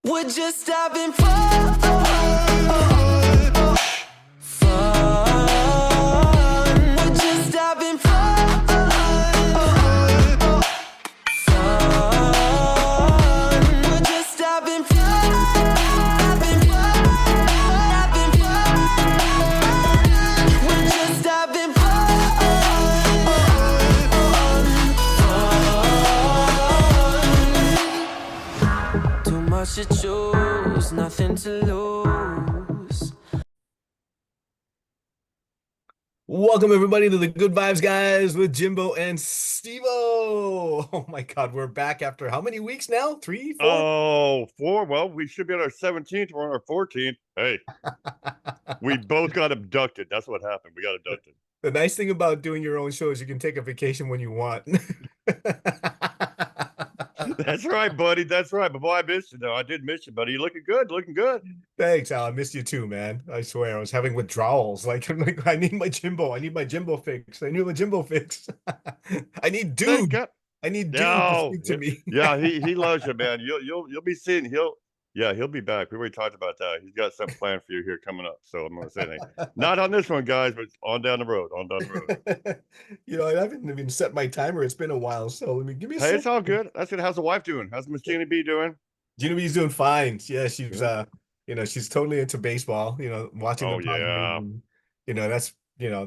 We're just having fun. Fun. We're just having fun. Fun. We're just having fun. Having fun. Having fun. We're just having fun. Too much to choose, nothing to lose. Welcome everybody to the Good Vibes Guys with Jimbo and Stevo. Oh my God, we're back after how many weeks now? 3, 4? Oh, 4. Well, we should be on our 17th. We're on our 14th. Hey, we both got abducted. That's what happened. We got abducted. The nice thing about doing your own show is you can take a vacation when you want. That's right, buddy. That's right. But boy, I missed you, though. I did miss you, buddy. You looking good. Looking good. Thanks, Al. I missed you too, man. I swear, I was having withdrawals. I'm like, I need my Jimbo. I need my Jimbo fix. I need my Jimbo fix. I need Thank dude. God. I need dude to No. speak to me. Yeah, he loves you, man. You'll be seeing he'll be back. We already talked about that. He's got something planned for you here coming up. So I'm gonna say anything. Not on this one, guys, but on down the road. On down the road. I haven't even set my timer. It's been a while, so let me give me a Hey, second. it's all good. That's good. How's the wife doing? How's Miss Jeannie B doing? Genevieve's doing fine. Yeah, she's Yeah. she's totally into baseball, watching Oh the yeah. Padres.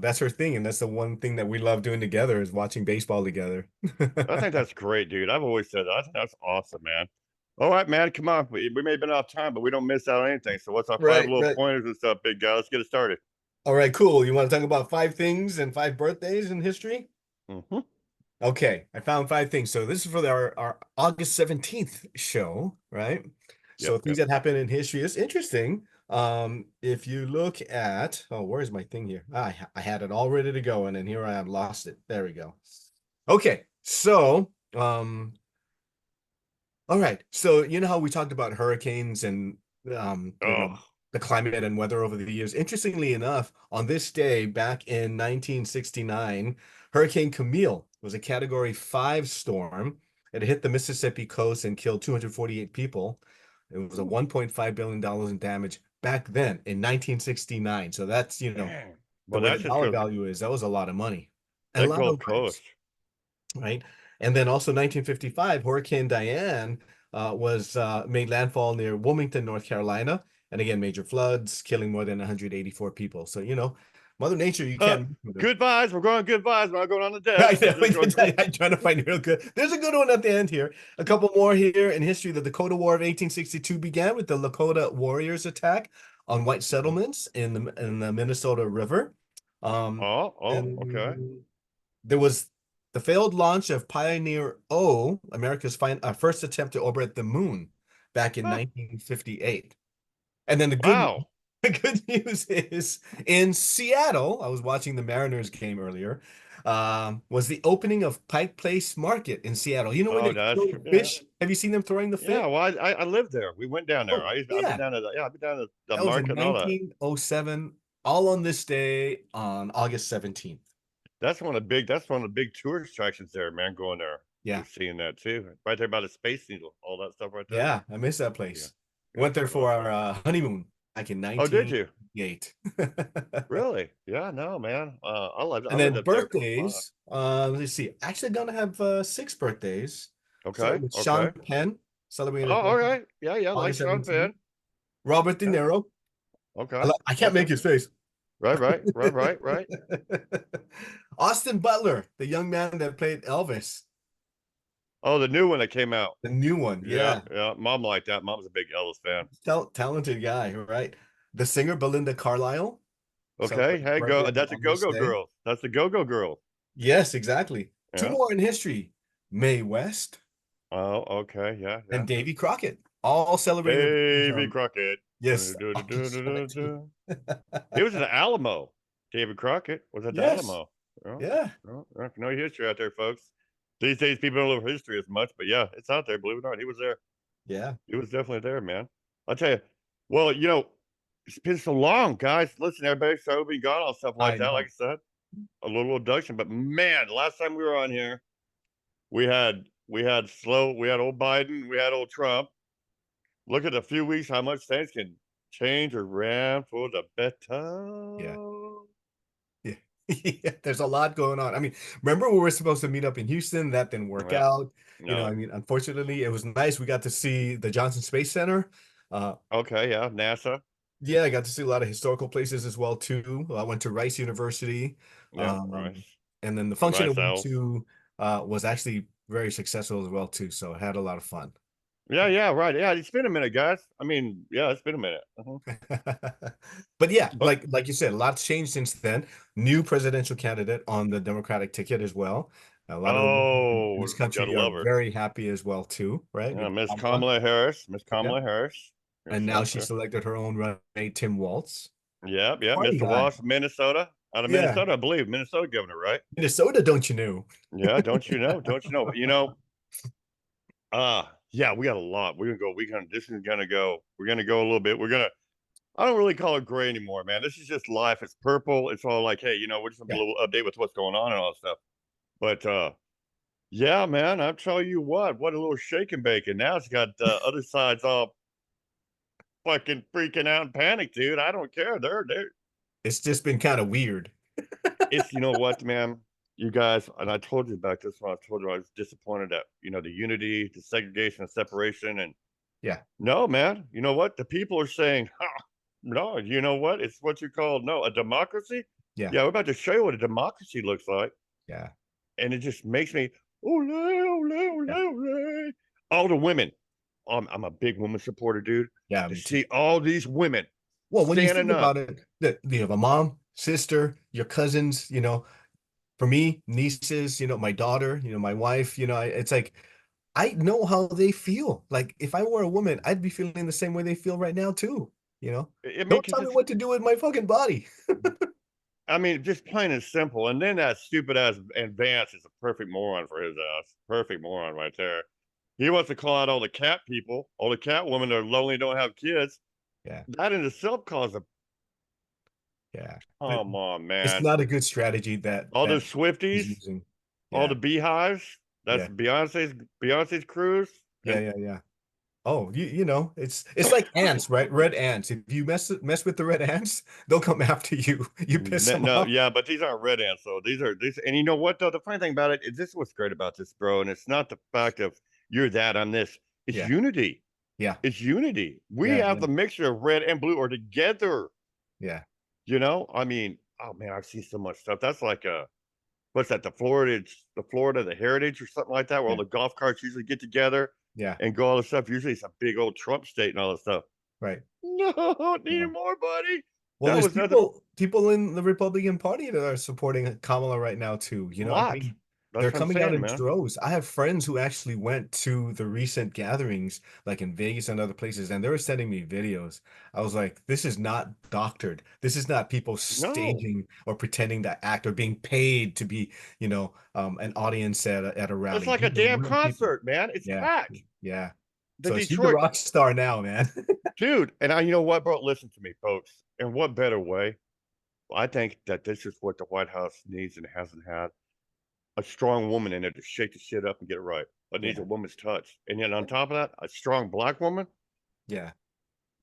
That's her thing, and that's the one thing that we love doing together is watching baseball together. I think that's great, dude. I've always said that. I think that's awesome, man. All right, man. Come on. We may have been off time, but we don't miss out on anything. So what's our 5 Right, little right. pointers and stuff, big guy? Let's get it started. All right, cool. You want to talk about 5 things and 5 birthdays in history? Mm-hmm. Okay, I found 5 things. So this is for our August 17th show, right? So things that happen in history. It's interesting. If you look at, where's my thing here? I had it all ready to go, and then here I have lost it. There we go. Okay, so all right. So you know how we talked about hurricanes and Oh, the climate and weather over the years. Interestingly enough, on this day back in 1969, Hurricane Camille was a Category 5 storm. It hit the Mississippi coast and killed 248 people. It was a $1.5 billion in damage back then in 1969. So that's, man. the Well, way that the just dollar goes value is. That was a lot of money and a that lot Gulf of Coast. lives, right? And then also 1955, Hurricane Diane was made landfall near Wilmington, North Carolina. And again, major floods, killing more than 184 people. So, Mother Nature, you can't. Good vibes. We're going good vibes. We're not going on the death. I know. I'm trying to find it real good. There's a good one at the end here. A couple more here in history. The Dakota War of 1862 began with the Lakota Warriors attack on white settlements in the Minnesota River. Okay. And there was the failed launch of Pioneer O, America's first attempt to orbit the moon back in Huh. 1958. And then Wow. the good news is in Seattle, I was watching the Mariners game earlier, was the opening of Pike Place Market in Seattle. You know where Oh, they that's throw true. Yeah. fish? Have you seen them throwing the fish? Yeah. Well, I lived there. We went down there. Oh, I've been yeah. down to I've been down to the That was in market and all that. 1907, all on this day on August 17th. That's one of the big tourist attractions there, man. Going there. Yeah. You're seeing that too. Right there by the Space Needle, all that stuff right there. Yeah, I miss that place. Yeah. Went there for our honeymoon back in Oh, did you? 1998. Really? Yeah, no, man. I lived And lived then up there for a while. birthdays, let's see. Actually gonna have 6 birthdays. Okay, Starting with Sean okay. Penn, celebrating Oh, his all birthday, right. Yeah, like August Sean 17th. Penn. Robert De Yeah. Niro. Okay. I can't make his face. Right. Austin Butler, the young man that played Elvis. Oh, the new one that came out. The new one, yeah. Yeah. Mom liked that. Mom's a big Elvis fan. Talented guy, right? The singer Belinda Carlisle. Okay, hey, go. That's a On this Go-Go day. Girl. That's the Go-Go Girl. Yes, exactly. Two Yeah. more in history. Mae West Oh, okay. Yeah. and Davy Crockett, all celebrated. Davy Crockett. Yes. He was at the Alamo. David Crockett was at the Yes. Alamo. Well, Yeah. well, no history out there, folks. These days, people don't know history as much, but yeah, it's out there. Believe it or not, he was there. Yeah. He was definitely there, man. I'll tell you. Well, it's been so long, guys. Listen, everybody, so we got all stuff like I that. know. Like I said, a little induction, but man, last time we were on here, we had old Biden, we had old Trump, look at a few weeks how much things can change around for the Yeah. better. Yeah. Yeah, there's a lot going on. I mean, remember we were supposed to meet up in Houston, that didn't work Yeah, out. I no. mean, unfortunately, it was nice. We got to see the Johnson Space Center. Okay, yeah, NASA. Yeah, I got to see a lot of historical places as well too. I went to Rice University. Yeah, Um, nice. and then the Some function I nice went owls. to was actually very successful as well too. So I had a lot of fun. Yeah, yeah, right. Yeah, it's been a minute, guys. I mean, yeah, it's been a minute. But yeah, Oh, like you said, a lot's changed since then. New presidential candidate on the Democratic ticket as well. A lot of the women in oh, this gotta country are love her. very happy as well too, right? Yeah, With Miss Kamala. Kamala Harris. Miss Yeah. Kamala Harris. Yes, And now yes, she yes. selected her own running mate, Tim Walz. Yep, yep. Party Mr. guy. Walsh, Minnesota. Out of Yeah. Minnesota, I believe. Minnesota governor, right? Minnesota, don't you know? Yeah, don't you know? Don't you know? Yeah, we got a lot. This is gonna go. We're gonna go a little bit. I don't really call it gray anymore, man. This is just life. It's purple. It's all like, hey, we're just a Yeah. little update with what's going on and all that stuff. But yeah, man, I'll tell you what a little shake and bake. And now it's got other sides all fucking freaking out and panic, dude. I don't care. They're It's just been kind of weird. it's you know what, man. You guys, and I told you about this when I told you I was disappointed at the unity, the segregation, and separation, and Yeah. no, man. You know what? The people are saying, no, you know what? It's what you call a democracy. Yeah. Yeah, we're about to show you what a democracy looks like. Yeah. And it just makes me, ole, ole, ole, Yeah. ole. All the women. I'm a big woman supporter, dude. Yeah. To Me too. see all these women Well, when you think standing up. about it, that you have a mom, sister, your cousins, for me, nieces, my daughter, my wife, it's like I know how they feel. Like if I were a woman, I'd be feeling the same way they feel right now too, you know. I mean, Don't cause tell me what to do with my fucking body. just plain and simple. And then that stupid ass and Vance is a perfect moron for his ass. Perfect moron right there. He wants to call out all the cat people, all the cat women that are lonely, don't have kids. Yeah. That in itself causes a Yeah. But come on, it's man. not a good strategy that All the he's Swifties, using. all Yeah. the beehives. That's Yeah. Beyonce's cruise. Yeah. And Yeah. Yeah. Oh, it's like ants, right? Red ants. If you mess with the red ants, they'll come after you. You piss them no, off. yeah, but these aren't red ants, though. These, and you know what though? The funny thing about it is this is what's great about this, bro. And it's not the fact of you're that, I'm this. It's Yeah. unity. Yeah. It's unity. We Yeah. have Yeah. the mixture of red and blue are together. Yeah. I mean, oh man, I've seen so much stuff. That's like what's that? The Florida, the Heritage or something like that, where all Yeah. the golf carts usually get together Yeah. and go all this stuff. Usually it's a big old Trump state and all that stuff. Right. No, need Yeah. more, buddy. Well, That there's was nothing. people in the Republican Party that are supporting Kamala right now too. I Lot. mean, That's they're what I'm coming out saying, in man. droves. I have friends who actually went to the recent gatherings, like in Vegas and other places, and they were sending me videos. I was like, this is not doctored. This is not people No, staging or pretending to act or being paid to be, an audience at a it's rally. like a These are damn real people. concert, man. It's Yeah, packed. yeah. The So she's the Detroit rock star now, man. dude, and you know what, bro? Listen to me, folks. In what better way? I think that this is what the White House needs and hasn't had a strong woman in there to shake the shit up and get it right. It needs Yeah, a woman's touch, and then on top of that, a strong black woman. yeah,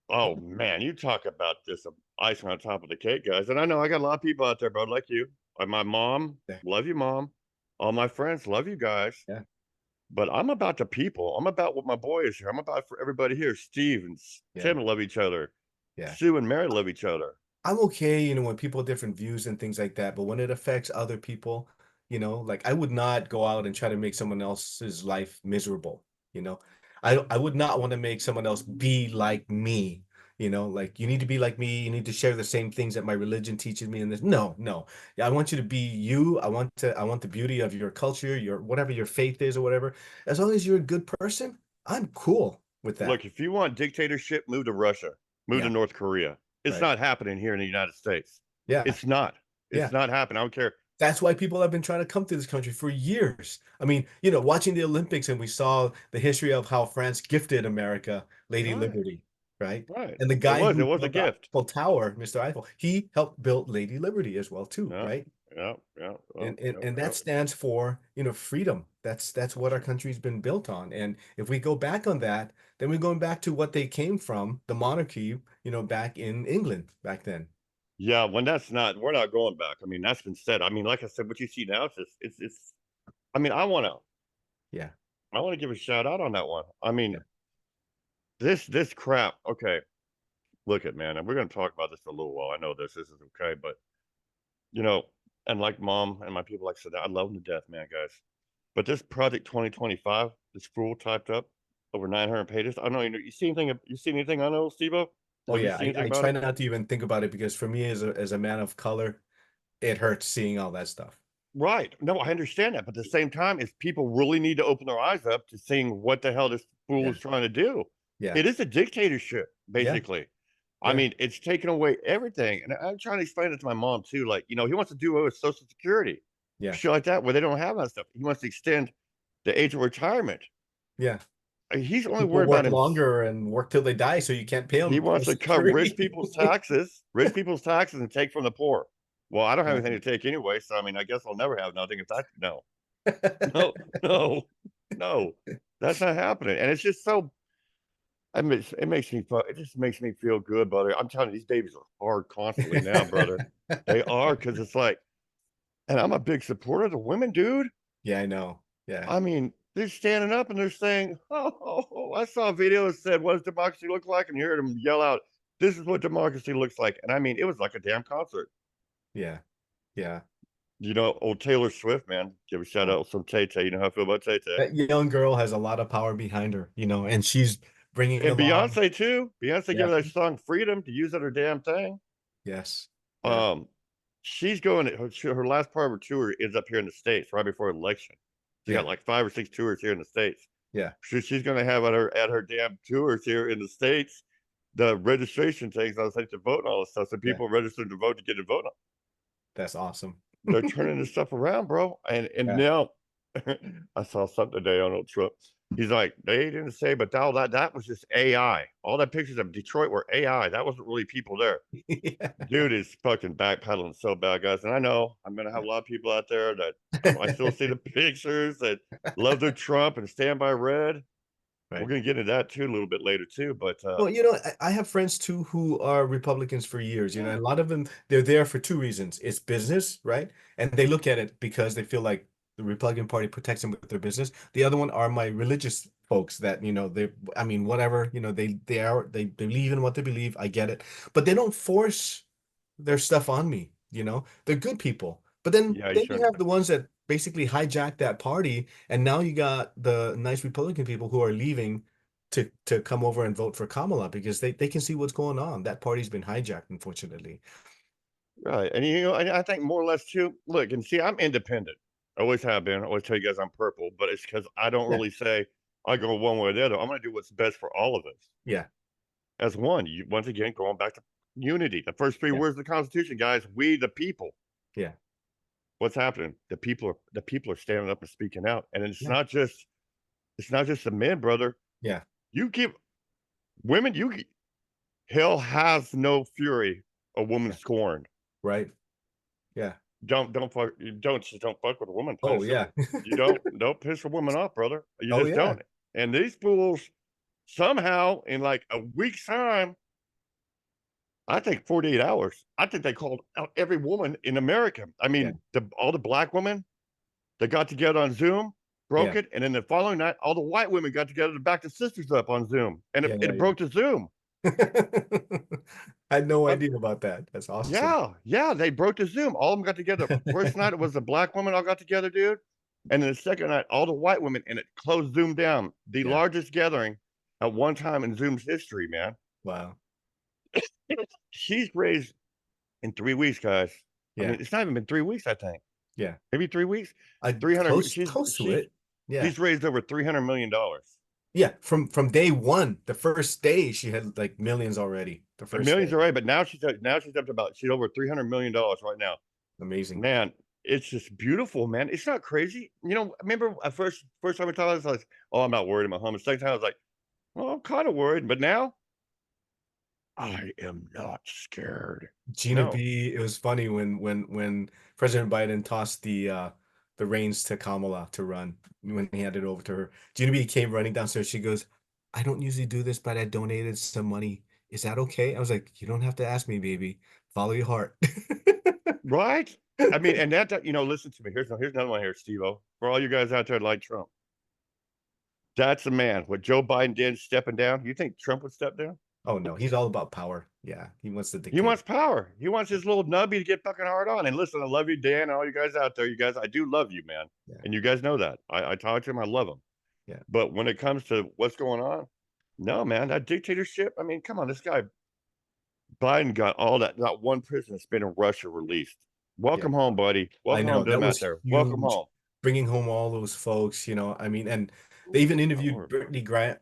Oh man, you talk about this icing on top of the cake, guys. And I know I got a lot of people out there, bro, like you. Like my mom, yeah, love you, mom. All my friends, love you guys. yeah, But I'm about the people. I'm about what my boy is here. I'm about for everybody here. Steve and yeah, Tim love each other. yeah. Sue and Mary love each other. I'm okay, when people have different views and things like that, but when it affects other people, like I would not go out and try to make someone else's life miserable, you know. I would not want to make someone else be like me, like you need to be like me, you need to share the same things that my religion teaches me and this. No, no. Yeah, I want you to be you. I want the beauty of your culture, your whatever your faith is or whatever. As long as you're a good person, I'm cool with that. Look, if you want dictatorship, move to Russia, move to Yeah, North Korea. It's right. not happening here in the United States. Yeah, It's not. yeah. It's not happening. I don't care. That's why people have been trying to come to this country for years. I mean, watching the Olympics and we saw the history of how France gifted America Lady Right, Liberty, right? right. And the It guy was. It who was a built the gift. Eiffel Tower, Mr. Eiffel, he helped build Lady Liberty as well too, Yeah, right? Yeah. And that stands for, freedom. That's what our country's been built on. And if we go back on that, then we're going back to what they came from, the monarchy, back in England back then. Yeah, when we're not going back. I mean, that's been said. I mean, like I said, what you see now is just, it's. I mean, Yeah. I want to give a shout out on that one. I mean, Yeah. this crap. Okay, look at man, and we're gonna talk about this for a little while. I know this is okay, but you know, and like mom and my people, like I said, I love them to death, man, guys. But this Project 2025, this fool typed up over 900 pages. I don't know. You see anything? You see anything on those, Stevo? Oh Have you yeah. seen anything I about try it? not to even think about it because for me as a man of color, it hurts seeing all that stuff. Right. No, I understand that. But at the same time, is people really need to open their eyes up to seeing what the hell this fool Yeah. is trying to do. Yeah. It is a dictatorship, Yeah. basically. I Yeah. mean, it's taken away everything. And I'm trying to explain it to my mom too. Like, he wants to do away with Social Security, Yeah. shit like that, where they don't have that stuff. He wants to extend the age of retirement. Yeah. He's only People worried about work him. longer and work till they die, so you can't pay He them wants to Social cut rich Security. people's taxes, and take from the poor. Well, I don't have anything Exactly. to take anyway, so I mean, I guess I'll never have nothing if that. No, no, no, no, that's not happening. And it's just so. I mean, it makes me. It just makes me feel good, brother. I'm telling you, these babies are hard constantly now, brother. They are, because it's like, and I'm a big supporter of the women, dude. Yeah, I know. Yeah. I mean, they're standing up and they're saying, I saw a video that said, what does democracy look like? And you heard them yell out, this is what democracy looks like. And I mean, it was like a damn concert. Yeah. Yeah. Old Taylor Swift, man. Give a shout out some Tay Tay. You know how I feel about Tay Tay. That young girl has a lot of power behind her, and she's bringing And along. Beyonce, too. Beyonce gave Yeah. her that song Freedom to use at her damn thing. Yes. Yeah. She's going, her last part of her tour is up here in the States right before election. She got like 5 or 6 tours here in the States. Yeah. She's going to have at her damn tours here in the States the registration things on the site to vote and all this stuff. So people register to vote to get a vote on. That's awesome. They're turning this stuff around, bro. And Yeah. now I saw something today on old Trump. He's like, they didn't say, but all that was just AI. All that pictures of Detroit were AI. That wasn't really people there. Yeah. Dude is fucking backpedaling so bad, guys. And I know I'm gonna have a lot of people out there that I still see the pictures that love their Trump and stand by red. Right. We're gonna get into that too a little bit later too. But Well, I have friends too who are Republicans for years, and a lot of them, they're there for two reasons. It's business, right? And they look at it because they feel like the Republican Party protects them with their business. The other one are my religious folks that, I mean, whatever, they believe in what they believe. I get it. But they don't force their stuff on me, They're good people. But then yeah, you have the ones that basically hijack that party, and now you got the nice Republican people who are leaving to come over and vote for Kamala because they can see what's going on. That party's been hijacked, unfortunately. right. And I think more or less too. Look and see, I'm independent. I always have been. I always tell you guys I'm purple, but it's because I don't Yeah. really say I go one way or the other. I'm gonna do what's best for all of us. Yeah. As one, once again going back to unity. The first 3 Yeah. words of the Constitution, guys. We the people. Yeah. What's happening? The people are standing up and speaking out, and it's Yeah. not just the men, brother. Yeah. You give women, hell has no fury a woman Yeah. scorned. Right. Yeah. Don't fuck with a woman. Oh, yeah. You don't piss a woman off, brother. You Oh, just yeah. don't. And these fools somehow in like a week's time, I think 48 hours, I think they called out every woman in America. I mean, all the black women that got together on Zoom broke Yeah. it, and then the following night, all the white women got together to back the sisters up on Zoom, and it broke the Zoom. I had no idea about that. That's awesome. Yeah, they broke the Zoom. All of them got together. First night, it was the black women all got together, dude. And then the second night, all the white women, and it closed Zoom down. The largest gathering at one time in Zoom's history, man. Wow. She's raised in 3 weeks, guys. Yeah. I mean, it's not even been 3 weeks, I think. Yeah. Maybe 3 weeks. 300. Close to it. Yeah. She's raised over $300 million. Yeah. From day one, the first day, she had like millions already. The first millions day. already, but now she's up to about over $300 million right now. Amazing. Man, it's just beautiful, man. It's not crazy. Remember at first time I thought I was like, oh, I'm not worried about home. Second time I was like, well, I'm kind of worried, but now I am not scared. Gina No. B, it was funny when President Biden tossed the reins to Kamala to run when he handed it over to her. Gina B came running downstairs. She goes, I don't usually do this, but I donated some money. Is that okay? I was like, you don't have to ask me, baby. Follow your heart. Right? I mean, and that, listen to me. Here's another one here, Stevo. For all you guys out there that like Trump. That's the man. What Joe Biden did stepping down. You think Trump would step down? Oh no, he's all about power. Yeah, he wants to He dictate. wants power. He wants his little nubby to get fucking hard on. And listen, I love you, Dan, and all you guys out there. You guys, I do love you, man. Yeah. And you guys know that. I talk to him. I love him. Yeah. But when it comes to what's going on, no, man, that dictatorship. I mean, come on, this guy Biden got all that. Not one prisoner that's been in Russia released. Welcome home, buddy. I Welcome know home to that them out was there. huge. Welcome home. Bringing home all those folks, I mean, and they even interviewed Lord. Brittany Griner.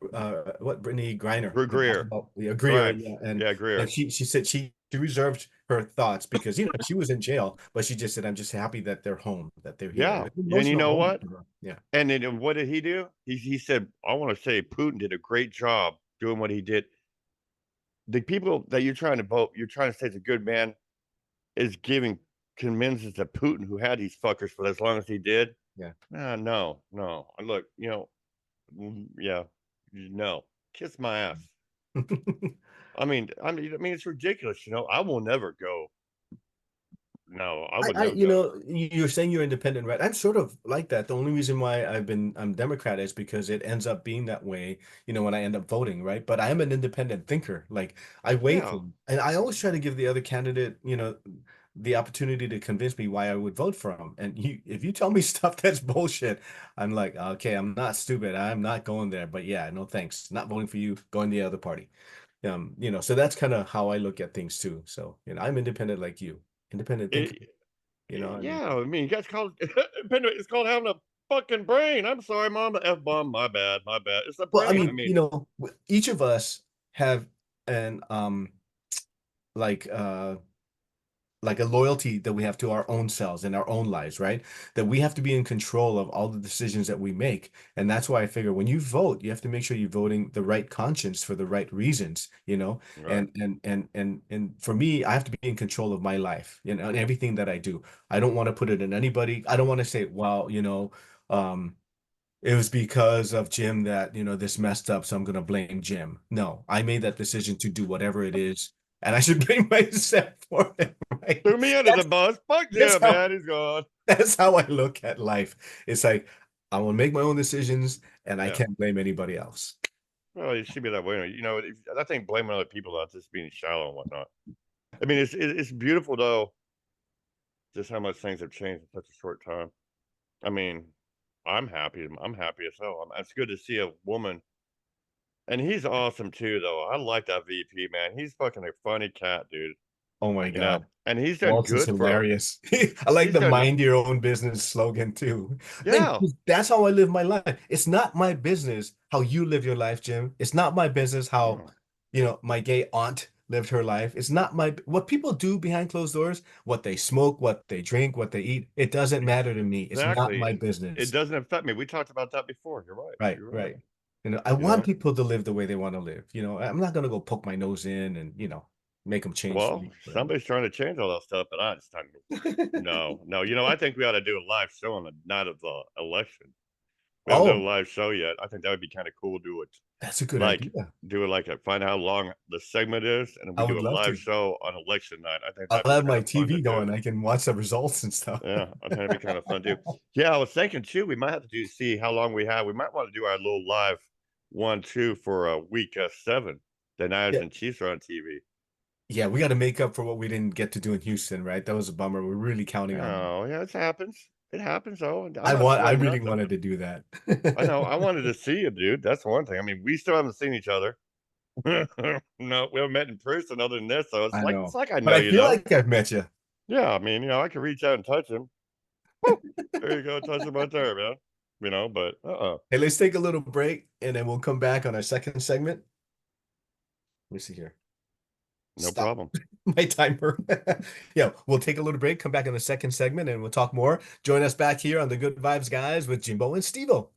Greer. Greer, Grimes. yeah, Yeah, Greer. and she said she reserved her thoughts because she was in jail, but she just said, "I'm just happy that they're home, that they're here." Yeah. It's an And you emotional know moment what? for her. Yeah. And then what did he do? He said, I want to say Putin did a great job doing what he did. The people that you're trying to vote, you're trying to say is a good man, is giving convinces that Putin, who had these fuckers for as long as he did. Yeah. No. Look, yeah, no. Kiss my ass. I mean, it's ridiculous. I will never go. No, I would never go. You're saying you're independent, right? I'm sort of like that. The only reason why I'm Democrat is because it ends up being that way, when I end up voting, right? But I am an independent thinker. Like I weigh Yeah. things, and I always try to give the other candidate, the opportunity to convince me why I would vote for him. And if you tell me stuff that's bullshit, I'm like, okay, I'm not stupid. I'm not going there. But yeah, no thanks. Not voting for you, going the other party. So that's kind of how I look at things too. So, I'm independent like you. Independent thinker. Yeah, I mean, you guys call it it's called having a fucking brain. I'm sorry, mom, the F-bomb. My bad. It's a Well, I brain. mean, each of us have an like a loyalty that we have to our own selves and our own lives, right? That we have to be in control of all the decisions that we make. And that's why I figure when you vote, you have to make sure you're voting the right conscience for the right reasons, Right. and for me, I have to be in control of my life, and everything that I do. I don't want to put it in anybody. I don't want to say, well, it was because of Jim that, this messed up, so I'm going to blame Jim. No, I made that decision to do whatever it is, and I should blame myself for it, right? Threw me under the bus. Fuck that's Jim, how- man. He's gone. That's how I look at life. It's like, I will make my own decisions, and I Yeah. can't blame anybody else. Well, it should be that way. I think blaming other people not just being shallow and whatnot. I mean, it's beautiful though, just how much things have changed in such a short time. I mean, I'm happy. I'm happy as hell. It's good to see a woman, and he's awesome too, though. I like that VP, man. He's fucking a funny cat, dude. Oh my God. And he's done Waltz is good for him. hilarious. I like He's the done- mind your own business slogan too. Yeah. That's how I live my life. It's not my business how you live your life, Jim. It's not my business how, my gay aunt lived her life. It's not what people do behind closed doors, what they smoke, what they drink, what they eat. It doesn't matter to me. It's not my business. It doesn't affect me. We talked about that before. You're right. Right, You're right. I want people to live the way they want to live. I'm not going to go poke my nose in and, make them change. Well, somebody's trying to change all that stuff, but I just no. I think we ought to do a live show on the night of the election. We haven't done a live show yet. I think that would be kind of cool to do it. That's a good idea. Do it find out how long the segment is, and we do a live show on election night. I think I'll have my TV going. I can watch the results and stuff. Yeah, I think it'd be kind of fun too. Yeah, I was thinking too. We might have to see how long we have. We might want to do our little live 1-2 for week 7. The Niners and Chiefs are on TV. Yeah, we got to make up for what we didn't get to do in Houston, right? That was a bummer. We're really counting on it. Oh, yeah, it happens. It happens, though. I really wanted to do that. I know. I wanted to see you, dude. That's one thing. I mean, we still haven't seen each other. No, we haven't met in person other than this, so it's like I know you. I feel like I've met you. Yeah, I mean, I can reach out and touch him. There you go, touch him right there, man. But Hey, let's take a little break, and then we'll come back on our second segment. Let me see here. No problem. My timer. Yeah, we'll take a little break, come back in the second segment, and we'll talk more. Join us back here on the Good Vibes Guys with Jimbo and Stevo.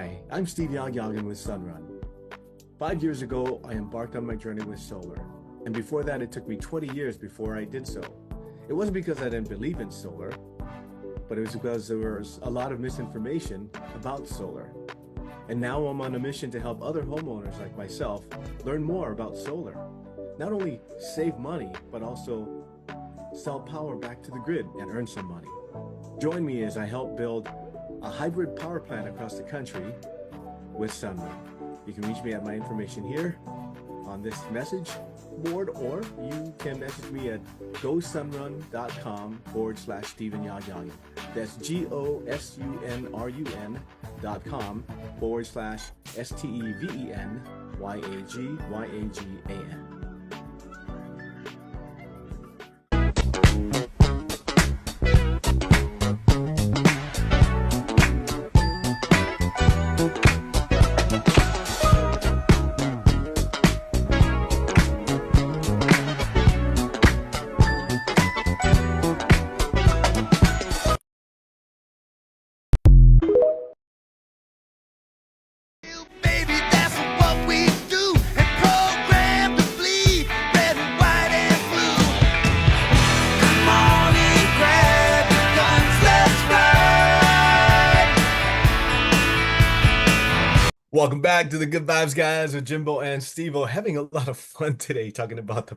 Hi, I'm Steve Yoggin with Sunrun. 5 years ago, I embarked on my journey with solar. And before that, it took me 20 years before I did so. It wasn't because I didn't believe in solar, but it was because there was a lot of misinformation about solar. And now I'm on a mission to help other homeowners like myself learn more about solar. Not only save money, but also sell power back to the grid and earn some money. Join me as I help build a hybrid power plant across the country with Sunrun. You can reach me at my information here on this message board, or you can message me at gosunrun.com/Steven Yagyagin. That's GOSUNRUN.com/STEVENYAGYAGAN. Baby, that's what we do, and program to bleed red, white, and blue. Come on and grab your guns, let's ride. Welcome back to the Good Vibes Guys with Jimbo and Stevo. Having a lot of fun today talking about the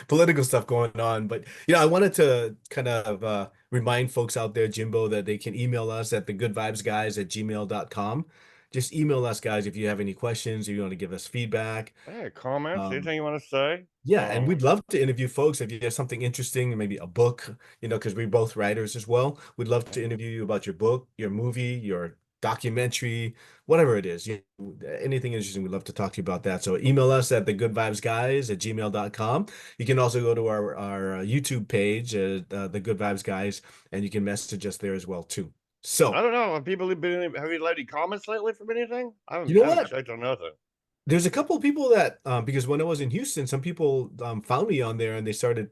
political stuff going on. But, I wanted to kind of remind folks out there, Jimbo, that they can email us at thegoodvibesguys@gmail.com. Just email us, guys, if you have any questions, if you want to give us feedback. Hey, comments, Um, anything you want to say? Yeah, and we'd love to interview folks if you have something interesting, maybe a book, because we're both writers as well. We'd love to interview you about your book, your movie, your documentary, whatever it is. Anything interesting, we'd love to talk to you about that. So email us at thegoodvibesguys@gmail.com. You can also go to our YouTube page, The Good Vibes Guys, and you can message us there as well, too. I So, don't know. Have you left any comments lately from anything? I you know haven't what? checked on nothing. There's a couple of people that because when I was in Houston, some people found me on there and they started,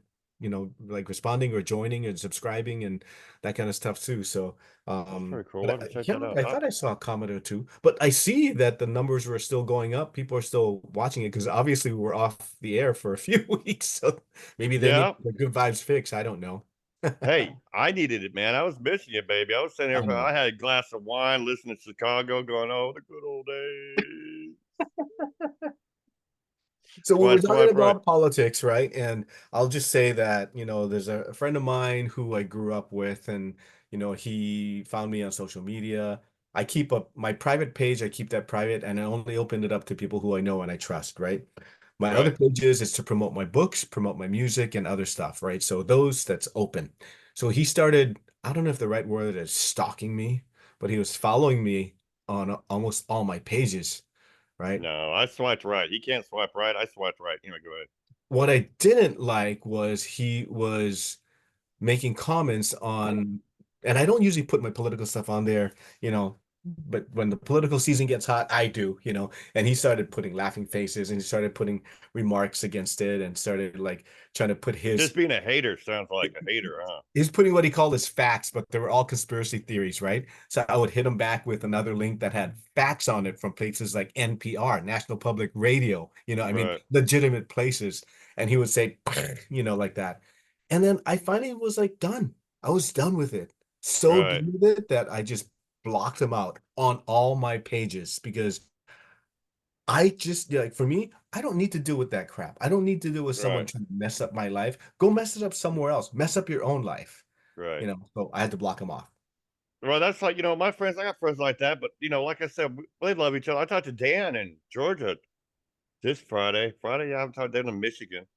like responding or joining and subscribing and that kind of stuff too. So That's pretty cool. but I'll have to check can't that remember, I out. thought I saw a comment or two, but I see that the numbers were still going up. People are still watching it because obviously we were off the air for a few weeks. So maybe they need Yeah. the good vibes fix. I don't know. Hey, I needed it, man. I was missing you, baby. I was sitting I there. know. I had a glass of wine, listening to Chicago, going, "Oh, the good old days." So we were talking Swipe right. about politics, right? And I'll just say that, there's a friend of mine who I grew up with, and, he found me on social media. I keep up my private page, I keep that private, and I only open it up to people who I know and I trust, right? My other Right. pages is to promote my books, promote my music, and other stuff, right? So that's open. So he started, I don't know if the right word is stalking me, but he was following me on almost all my pages, right? No, I swiped right. He can't swipe right. I swiped right. Anyway, go ahead. What I didn't like was he was making comments on, and I don't usually put my political stuff on there, but when the political season gets hot, I do, and he started putting laughing faces and he started putting remarks against it and started like trying to put Just being a hater sounds like a hater, huh? he's putting what he called his facts, but they were all conspiracy theories, right? So I would hit him back with another link that had facts on it from places like NPR, National Public Radio, Right. legitimate places. And he would say, like that. And then I finally was like done. I was done with it. So Right. done with it that I just blocked him out on all my pages because I just like for me, I don't need to deal with that crap. I don't need to deal with someone Right. trying to mess up my life. Go mess it up somewhere else. Mess up your own life. Right. So I had to block him off. Well, that's like, my friends, I got friends like that, but, like I said, they love each other. I talked to Dan in Georgia this Friday. Friday, yeah, I'm talking to Dan in Michigan.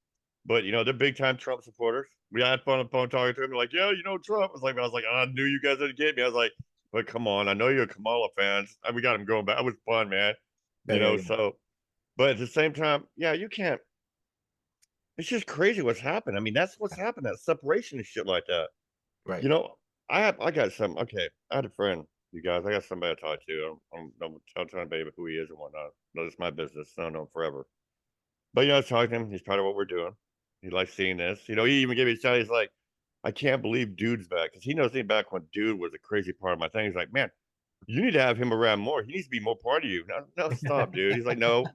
But, they're big time Trump supporters. We had fun on the phone talking to him. They're like, yeah, Trump. I was like, I knew you guys would get me. I was like, but come on, I know you're Kamala fans. We got him going back. It was fun, man. Yeah. So, but at the same time, yeah, you can't. It's just crazy what's happened. I mean, that's what's happened. That separation and shit like that. Right. You know, I got some. Okay, I had a friend. You guys, I got somebody to talk to. I'm telling baby who he is and whatnot. No, it's my business. I don't know him forever. But I was talking to him. He's part of what we're doing. He likes seeing this. He even gave me a shout. He's like, I can't believe Dude's back because he knows me back when Dude was a crazy part of my thing. He's like, man, you need to have him around more. He needs to be more part of you. No, no, stop, dude. He's like, no.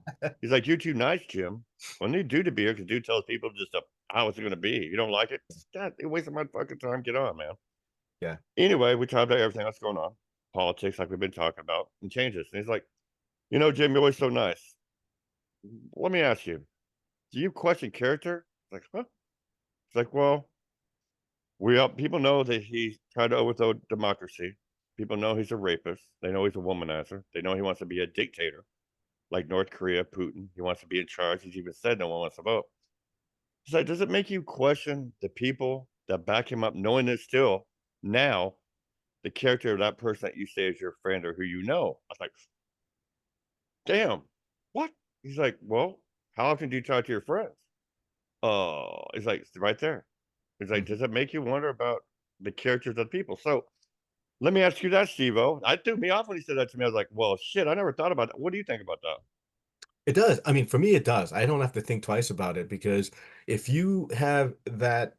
He's like, you're too nice, Jim. Well, I need dude to be here because dude tells people just how it's going to be. You don't like it? God, you're wasting my fucking time. Get on, man. Yeah. Anyway, we talked about everything that's going on, politics, like we've been talking about, and changes. And he's like, Jim, you're always so nice. Let me ask you, do you question character? Like, huh? It's like, well, people know that he tried to overthrow democracy. People know he's a rapist. They know he's a womanizer. They know he wants to be a dictator, like North Korea, Putin. He wants to be in charge. He's even said no one wants to vote. It's like, does it make you question the people that back him up, knowing that still now the character of that person that you say is your friend or who you know? I was like, damn, what? He's like, well, how often do you talk to your friends? He's like, it's right there. He's like, Mhm. does it make you wonder about the characters of people? So let me ask you that, Stevo. I threw me off when he said that to me. I was like, well, shit, I never thought about that. What do you think about that? It does. I mean, for me, it does. I don't have to think twice about it because if you have that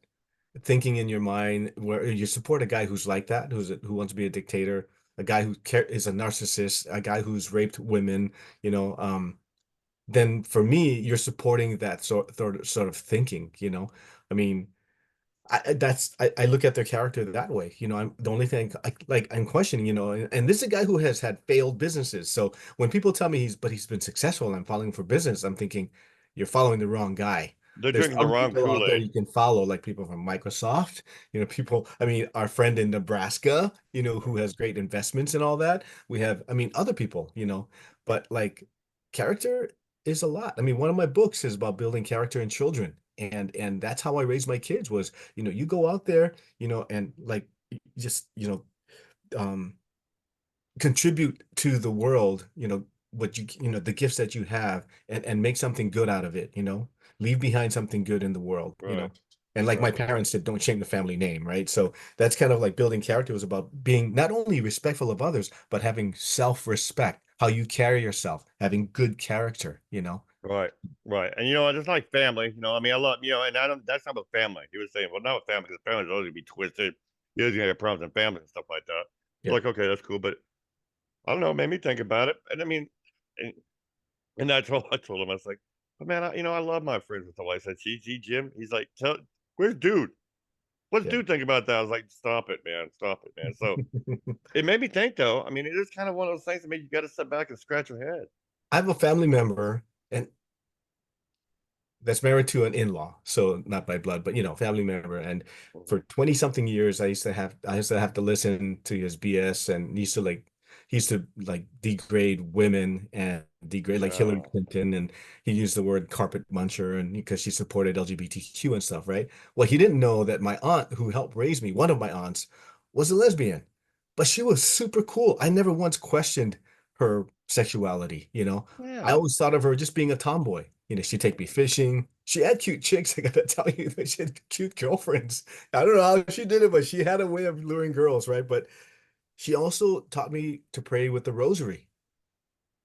thinking in your mind where you support a guy who's like that, who wants to be a dictator, a guy who is a narcissist, a guy who's raped women, you know, then for me, you're supporting that sort of thinking, you know. I mean, I look at their character that way. You know, I'm the only thing I'm questioning, you know, and this is a guy who has had failed businesses. So when people tell me he's been successful and I'm following for business, I'm thinking you're following the wrong guy. They're There's drinking the other wrong people out there Kool-Aid. you can follow, like people from Microsoft, you know, people, I mean, our friend in Nebraska, you know, who has great investments and all that. We have, I mean, other people, you know, but like character is a lot. I mean, one of my books is about building character in children. And that's how I raised my kids was, you know, you go out there, you know, and like just, you know, um contribute to the world, you know, what you know, the gifts that you have and make something good out of it, you know, leave behind something good in the world, you Right, know. And like my right. parents said, don't shame the family name, right? So that's kind of like building character was about being not only respectful of others, but having self-respect, how you carry yourself, having good character, you know. Right, right. And it's like family. I mean, I love, and I don't. That's not a family. He was saying, well, not a family because families always gonna be twisted. You're always gonna have problems in families and stuff like that. So Yeah. like, okay, that's cool, but I don't know. It made me think about it, and I mean, and, and I told him, I was like, but man, I love my friends with the wife. I said, see, Jim. He's like, where's dude? What's Yeah. dude think about that? I was like, stop it, man, stop it, man. So it made me think, though. I mean, it is kind of one of those things that make you got to step back and scratch your head. I have a family member, and that's married to an in-law, so not by blood, but you know, family member. And Mhm. for 20 something years, I used to have to listen to his BS, and he used to like degrade women and degrade like Hillary Yeah. Clinton, and he used the word carpet muncher and because she supported LGBTQ and stuff, right? Well, he didn't know that my aunt, who helped raise me, one of my aunts, was a lesbian, but she was super cool. I never once questioned her sexuality, you know. I Yeah. always thought of her just being a tomboy. You know, she'd take me fishing. She had cute chicks. I gotta tell you that she had cute girlfriends. I don't know how she did it, but she had a way of luring girls, right? But she also taught me to pray with the rosary.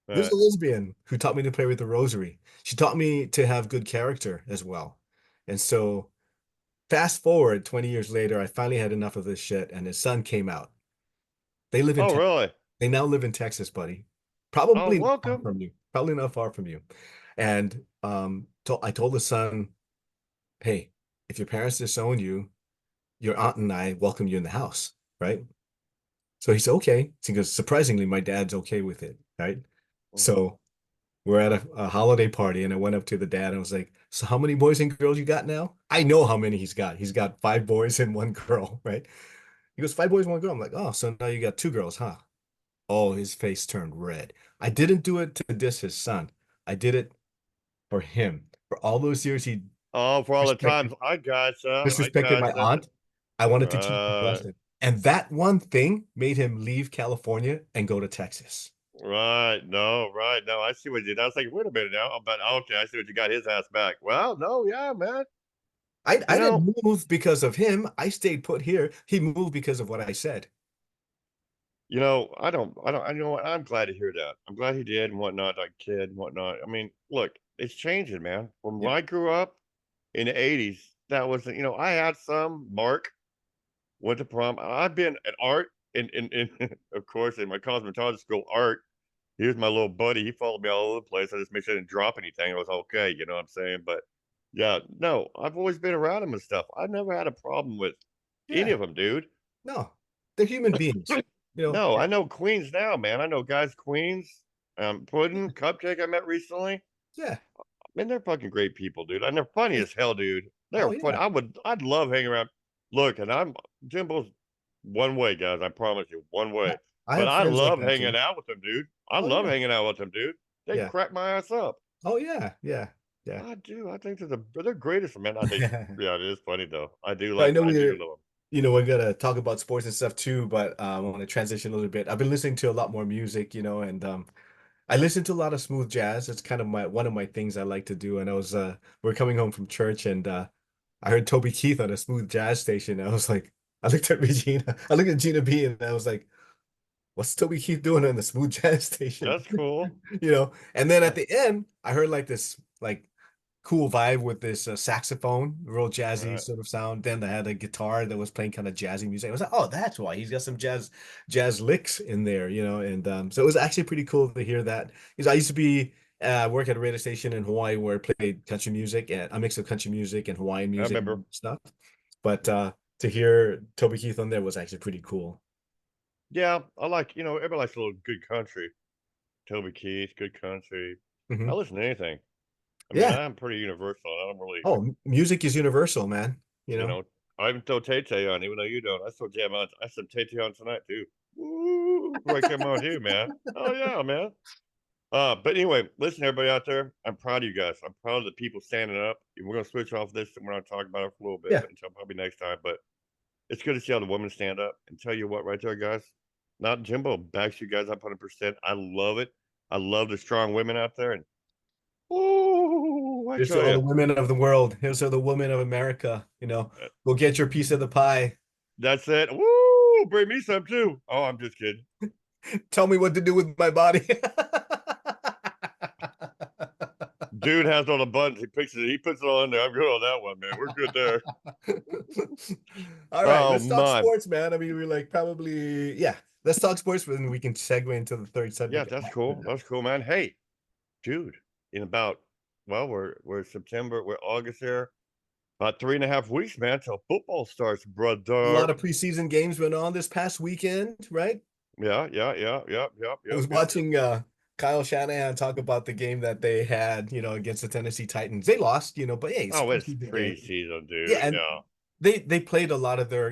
This is Right. a lesbian who taught me to pray with the rosary. She taught me to have good character as well. And so fast forward 20 years later, I finally had enough of this shit, and his son came out. They live in Oh, Texas. really? They now live in Texas, buddy. Oh, Probably not far welcome. from you. Probably not far from you. And I told the son, hey, if your parents disown you, your aunt and I welcome you in the house, right? So he said, okay. So he goes, surprisingly, my dad's okay with it, right? Mhm. So we're at a holiday party, and I went up to the dad and was like, so how many boys and girls you got now? I know how many he's got. He's got 5 boys and 1 girl, right? He goes, 5 boys, 1 girl. I'm like, oh, so now you got 2 girls, huh? Oh, his face turned red. I didn't do it to diss his son. I did it for him. For all those years he Oh, for all the disrespected times. I gotcha. I disrespected my gotcha. aunt, I wanted to teach him a Right. lesson. And that one thing made him leave California and go to Texas. Right. No, right. No, I see what you did. I was like, wait a minute now. But okay, I see what you got his ass back. Well, no, yeah, man. You I know, didn't move because of him. I stayed put here. He moved because of what I said. I know what, I'm glad to hear that. I'm glad he did and whatnot, like kid and whatnot. I mean, look, it's changing, man. From Yeah. when I grew up in the 80s, that was, I had some Mark went to prom. I've been an art in of course, in my cosmetology school, Art, he was my little buddy. He followed me all over the place. I just made sure I didn't drop anything. It was okay, you know what I'm saying? But yeah, no, I've always been around him and stuff. I've never had a problem with any Yeah. of them, dude. No, they're human beings. No, I know Queens now, man. I know guys Queens, Puddin, Cupcake I met recently. Yeah. Man, they're fucking great people, dude. And they're funny as hell, dude. They're Oh fun. yeah. I'd love hanging around. Look, and Jimbo's one way, guys. I promise you, one way. I But have I friends like love that hanging too. out with them, dude. I Oh love yeah. hanging out with them, dude. They Yeah. crack my ass up. Oh yeah. Yeah. Yeah. I do. I think they're greatest, man. I think, yeah, it is funny though. I do I know I do we're, love them. we're gonna talk about sports and stuff too, but I want to transition a little bit. I've been listening to a lot more music, and I listen to a lot of smooth jazz. It's kind of one of my things I like to do. And we're coming home from church, and I heard Toby Keith on a smooth jazz station. I was like, I looked at Regina, I looked at Gina B, and I was like, what's Toby Keith doing on the smooth jazz station? That's cool. And then at the end, I heard like this like cool vibe with this saxophone, real jazzy Right. sort of sound. Then they had a guitar that was playing kind of jazzy music. I was like, oh, that's why he's got some jazz licks in there, and so it was actually pretty cool to hear that. Because I used to be work at a radio station in Hawaii where I played country music and a mix of country music and Hawaiian I music remember. and stuff. But to hear Toby Keith on there was actually pretty cool. Yeah, I like, everybody likes a little good country. Toby Keith, good country. I Hmm. listen to anything. I mean, Yeah. I'm pretty universal. I don't really, Oh, music is universal, man. You you know. know, I even throw Tay Tay on, even though you don't. I still jam on. I said Tay Tay on tonight too. Woo! Right, come on, too, man. Oh yeah, man. But anyway, listen, everybody out there, I'm proud of you guys. I'm proud of the people standing up. We're gonna switch off this, and we're gonna talk about it for a little bit Yeah. until probably next time. But it's good to see all the women stand up and tell you what, right there, guys. Not Jimbo backs you guys up 100%. I love it. I love the strong women out there, and I Here's to tell all you, the women of the world. Here's to the women of America. Go get your piece of the pie. that's it. Woo! Bring me some too. Oh, I'm just kidding. Tell me what to do with my body. Dude has all the buttons. He picks it. He puts it all in there. I'm good on that one, man. We're good there. All right, Oh let's talk my. sports, man. I mean, we're like probably, yeah, let's talk sports, but then we can segue into the third Yeah, subject. that's cool. That's cool, man. Hey, dude, in about we're September, we're August here. About 3.5 weeks, man, till football starts, A brother. lot of preseason games went on this past weekend, right? Yeah. I was watching Kyle Shanahan talk about the game that they had, against the Tennessee Titans. They lost, but hey, it's a Oh, it's preseason game. preseason, Yeah, dude. and Yeah. they played a lot of their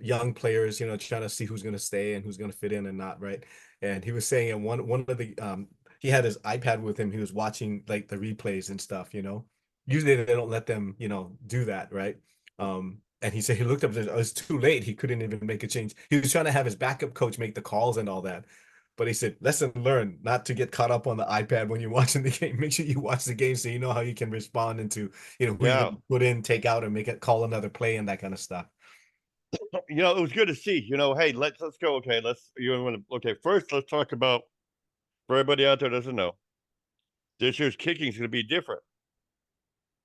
young players, trying to see who's going to stay and who's going to fit in and not, right? And he was saying, and one of the he had his iPad with him. He was watching like the replays and stuff. Usually they don't let them, do that, right? And he said he looked up, it was too late. He couldn't even make a change. He was trying to have his backup coach make the calls and all that. But he said, lesson learned, not to get caught up on the iPad when you're watching the game. Make sure you watch the game so you know how you can respond into, who you're Yeah. going to put in, take out, and make it call another play and that kind of stuff. It was good to see. Hey, let's go. Okay, first let's talk about, for everybody out there that doesn't know, this year's kicking is gonna be different.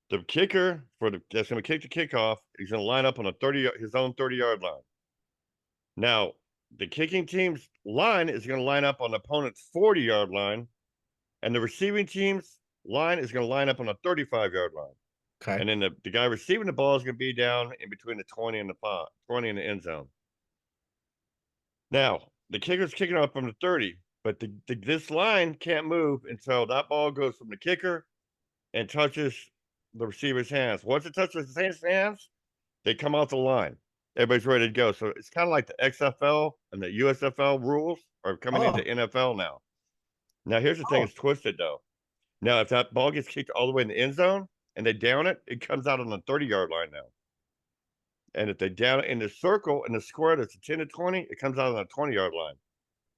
The kicker that's gonna kick the kickoff, he's gonna line up on his own 30-yard line. Now, the kicking team's line is gonna line up on the opponent's 40-yard line, and the receiving team's line is gonna line up on a 35-yard line. Okay. And then the guy receiving the ball is going to be down in between the 20 and the 20 in the end zone. Now, the kicker's kicking off from the 30, but this line can't move until that ball goes from the kicker and touches the receiver's hands. Once it touches his hands, they come off the line. Everybody's ready to go. So it's kind of like the XFL and the USFL rules are coming into NFL now. Now, here's the thing. It's twisted, though. Now, if that ball gets kicked all the way in the end zone, and they down it, it comes out on the 30-yard line now. And if they down it in the circle, in the square that's a 10 to 20, it comes out on the 20-yard line.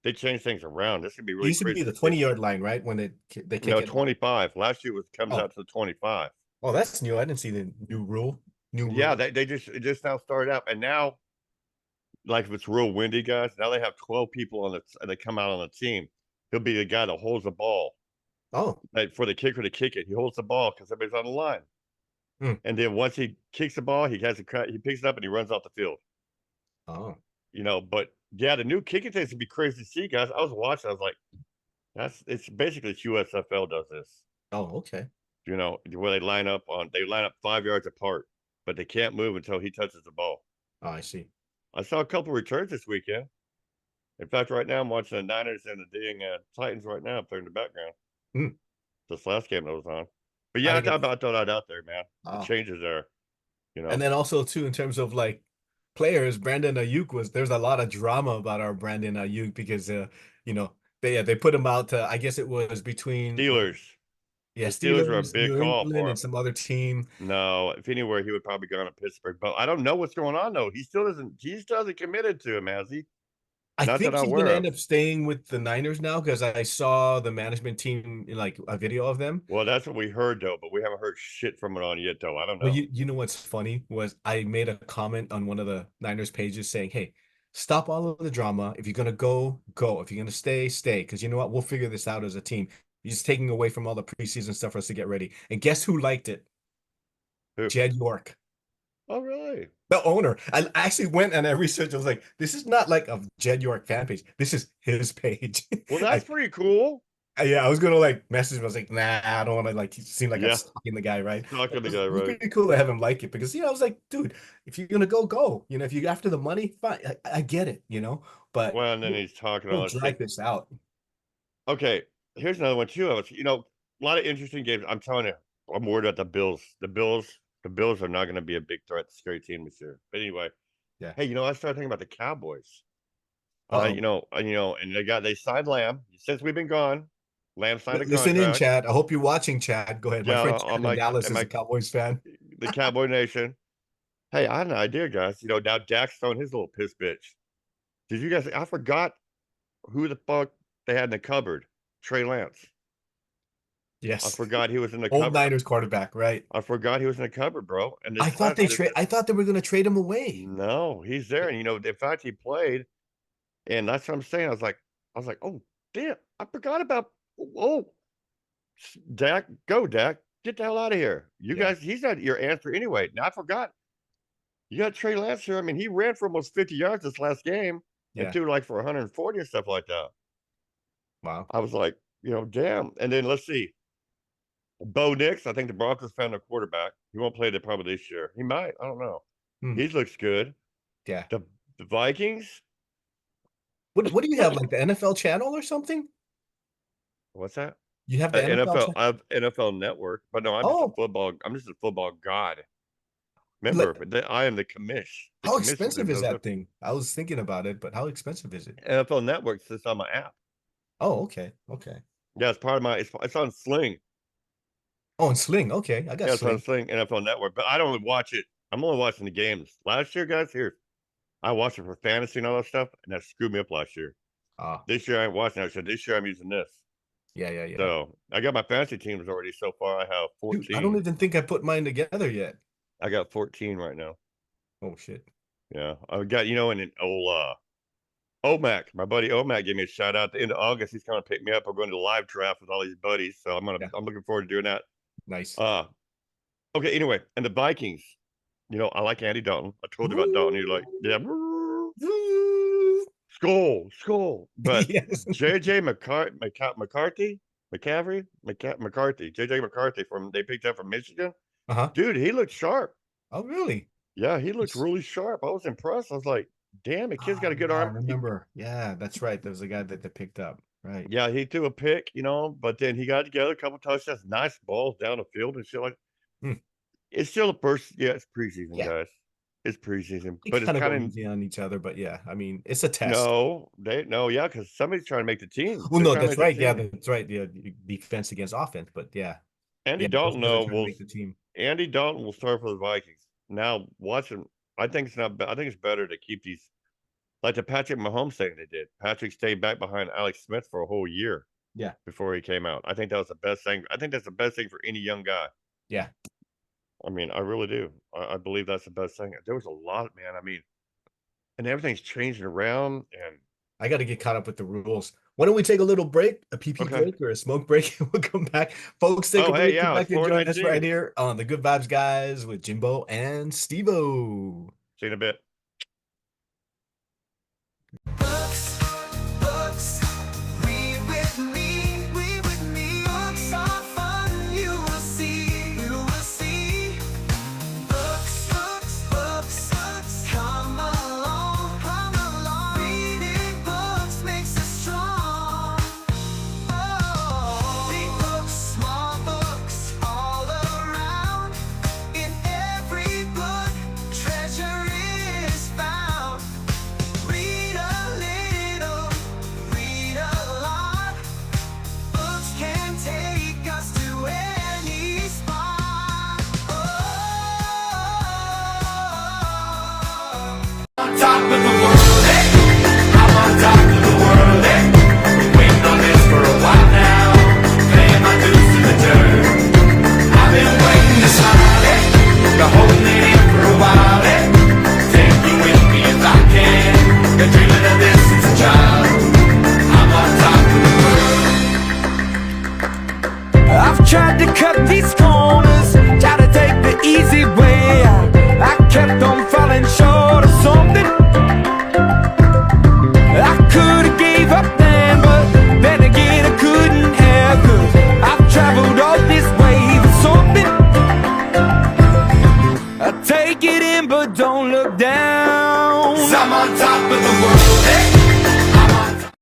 They change things around. This could be It really used to be crazy. the 20-yard line, right? When they kick No, it. 25. Last year comes out to the 25. Oh, that's new. I didn't see the new rule. Yeah, it just now started up. And now, like if it's real windy, guys, now they have 12 people and they come out on the team. He'll be the guy that holds the ball. Oh. Like for the kicker to kick it. He holds the ball because everybody's on the line. And then once he kicks the ball, he picks it up and he runs off the field. Oh. But yeah, the new kicking things would be crazy to see, guys. I was watching. I was like, it's basically USFL does this. Oh, okay. Where they line up 5 yards apart, but they can't move until he touches the ball. Oh, I see. I saw a couple returns this weekend. In fact, right now I'm watching the Niners and the dang Titans right now up there in the background. Hmm. This last game that was on. But I yeah, I think thought that out there, man. The Oh. changes there. And then also too, in terms of like players, Brandon Ayuk there's a lot of drama about our Brandon Ayuk because they put him out to, I guess it was between Steelers. Yeah, The Steelers were a Steelers, big New call England, for and him. some other team. No, if anywhere, he would probably go to Pittsburgh. But I don't know what's going on though. He still hasn't committed to him, has he? I Not that think I'm he's going aware to of. end up staying with the Niners now because I saw the management team like a video of them. Well, that's what we heard though, but we haven't heard shit from it on yet though. I don't But know. you know what's funny was I made a comment on one of the Niners pages saying, "Hey, stop all of the drama. If you're gonna go, go. If you're gonna stay, stay. Because you know what? We'll figure this out as a team. You're just taking away from all the preseason stuff for us to get ready." And guess who liked it? Who? Jed York, Oh, really? the owner. I actually went and I researched. I was like, "This is not like a Jed York fan page. This is his page." Well, that's pretty cool. Yeah, I was gonna like message him. I was like, nah, I don't want to like seem like I'm Yeah. stalking the guy, right? Stalking But the it guy, was right. pretty cool to have him like it because I was like, dude, if you're gonna go, go. If you're after the money, fine. I get it, but Well, and then he's talking all don't that drag shit. this out. Okay, here's another one too. A lot of interesting games. I'm telling you, I'm worried about the Bills. The Bills are not going to be a big threat to scary team this year. But anyway, Yeah. hey, I started thinking about the Cowboys. Uh-oh. And they signed Lamb since we've been gone. Lamb signed a Listen in, contract. Chad. I hope you're watching, Chad. Go ahead. My Yeah, friend on Chad in Dallas and is a Cowboys fan. the Cowboy Nation. Hey, I had an idea, guys. Now Dak's throwing his little piss bitch. Did you guys? I forgot who the fuck they had in the cupboard. Trey Lance. I Yes. forgot he was in the Old cupboard. Niners quarterback, right? I forgot he was in the cupboard, bro. And I thought they were gonna trade him away. No, he's there. And in fact, he played. And that's what I'm saying. I was like, oh damn, I forgot about. Oh, Dak, go Dak, get the hell out of here. You Yeah. guys, he's not your answer anyway. Now I forgot. You got Trey Lance here. I mean, he ran for almost 50 yards this last game and Yeah. threw like for 140 and stuff like that. Wow. I was like, damn. And then let's see. Bo Nix, I think the Broncos found a quarterback. He won't play probably this year. He might. I don't know. Hmm. He looks good. Yeah. The Vikings. What do you have, like the NFL channel or something? What's that? You have the NFL NFL. channel? I have NFL Network, but no, I'm just a football. I'm just a football god. Remember, I am the commish. How expensive is that thing? I was thinking about it, but how expensive is it? NFL Network sits on my app. Oh, okay. Okay. Yeah, it's part of my. It's on Sling. Oh, and Sling. Okay, I got Yeah, it's on Sling. Sling NFL Network, but I don't really watch it. I'm only watching the games. Last year, guys, I watched it for fantasy and all that stuff, and that screwed me up last year. Ah, This year I ain't watching it. So this year I'm using this. yeah. So I got my fantasy teams already so far. I have 14. Dude, I don't even think I put mine together yet. I got 14 right now. Oh shit. Yeah, I got and then old Omac, my buddy Omac gave me a shout out at the end of August. He's coming to pick me up. We're going to live draft with all these buddies, so I'm looking forward to doing that. Nice. Okay. Anyway, and the Vikings, I like Andy Dalton. I told you about Dalton. You're like, yeah, skull. But Yes. JJ McCarthy, JJ McCarthy they picked up from Michigan. Uh-huh. Dude, he looked sharp. Oh, really? Yeah, he looked really sharp. I was impressed. I was like, damn, the kid's got a good arm. I remember. Yeah, that's right. There was a guy that they picked up. Right. Yeah, he threw a pick, but then he got together a couple touchdowns, nice balls down the field and shit like. It's still it's preseason, guys. It's preseason, but it's kind of easy on each other. But yeah, I mean, it's a test. Because somebody's trying to make the team. Well, no, that's right. Yeah, that's right. Yeah, defense against offense, but yeah. Andy Dalton will make the team. Andy Dalton will start for the Vikings. Now, watching, I think it's not. I think it's better to keep these, like the Patrick Mahomes thing they did. Patrick stayed back behind Alex Smith for a whole year. Yeah. Before he came out, I think that was the best thing. I think that's the best thing for any young guy. Yeah. I mean, I really do. I believe that's the best thing. There was a lot, man. I mean, and everything's changing around, and I got to get caught up with the rules. Why don't we take a little break, a pee break or a smoke break, and we'll come back. Folks, take a break. Come back and join us right here on the Good Vibes Guys with Jimbo and Stevo. See you in a bit. Books, books, read with me, read with me. Books are fun, you will see, you will see. Books, books, books, books, come along, come along. Reading books makes us strong. Oh, big books, small books, all around. In every book, treasure is found. Read a little, read a lot. Books can take us to any spot. On top of the world, eh? I'm on top of the world, eh? Been waiting on this for a while now. Paying my dues to the dirt. I've been waiting this hard, eh? Been holding it in for a while, eh? Take you with me if I can. Been dreaming of this since a child. I'm on top of the world. I've tried to cut these corners, try to take the easy way out. I kept on falling short of something. I could've gave up then, but then again I couldn't have. 'Cause I've traveled all this way for something. I take it in, but don't look down. 'Cause I'm on top of the world, hey. I'm on top.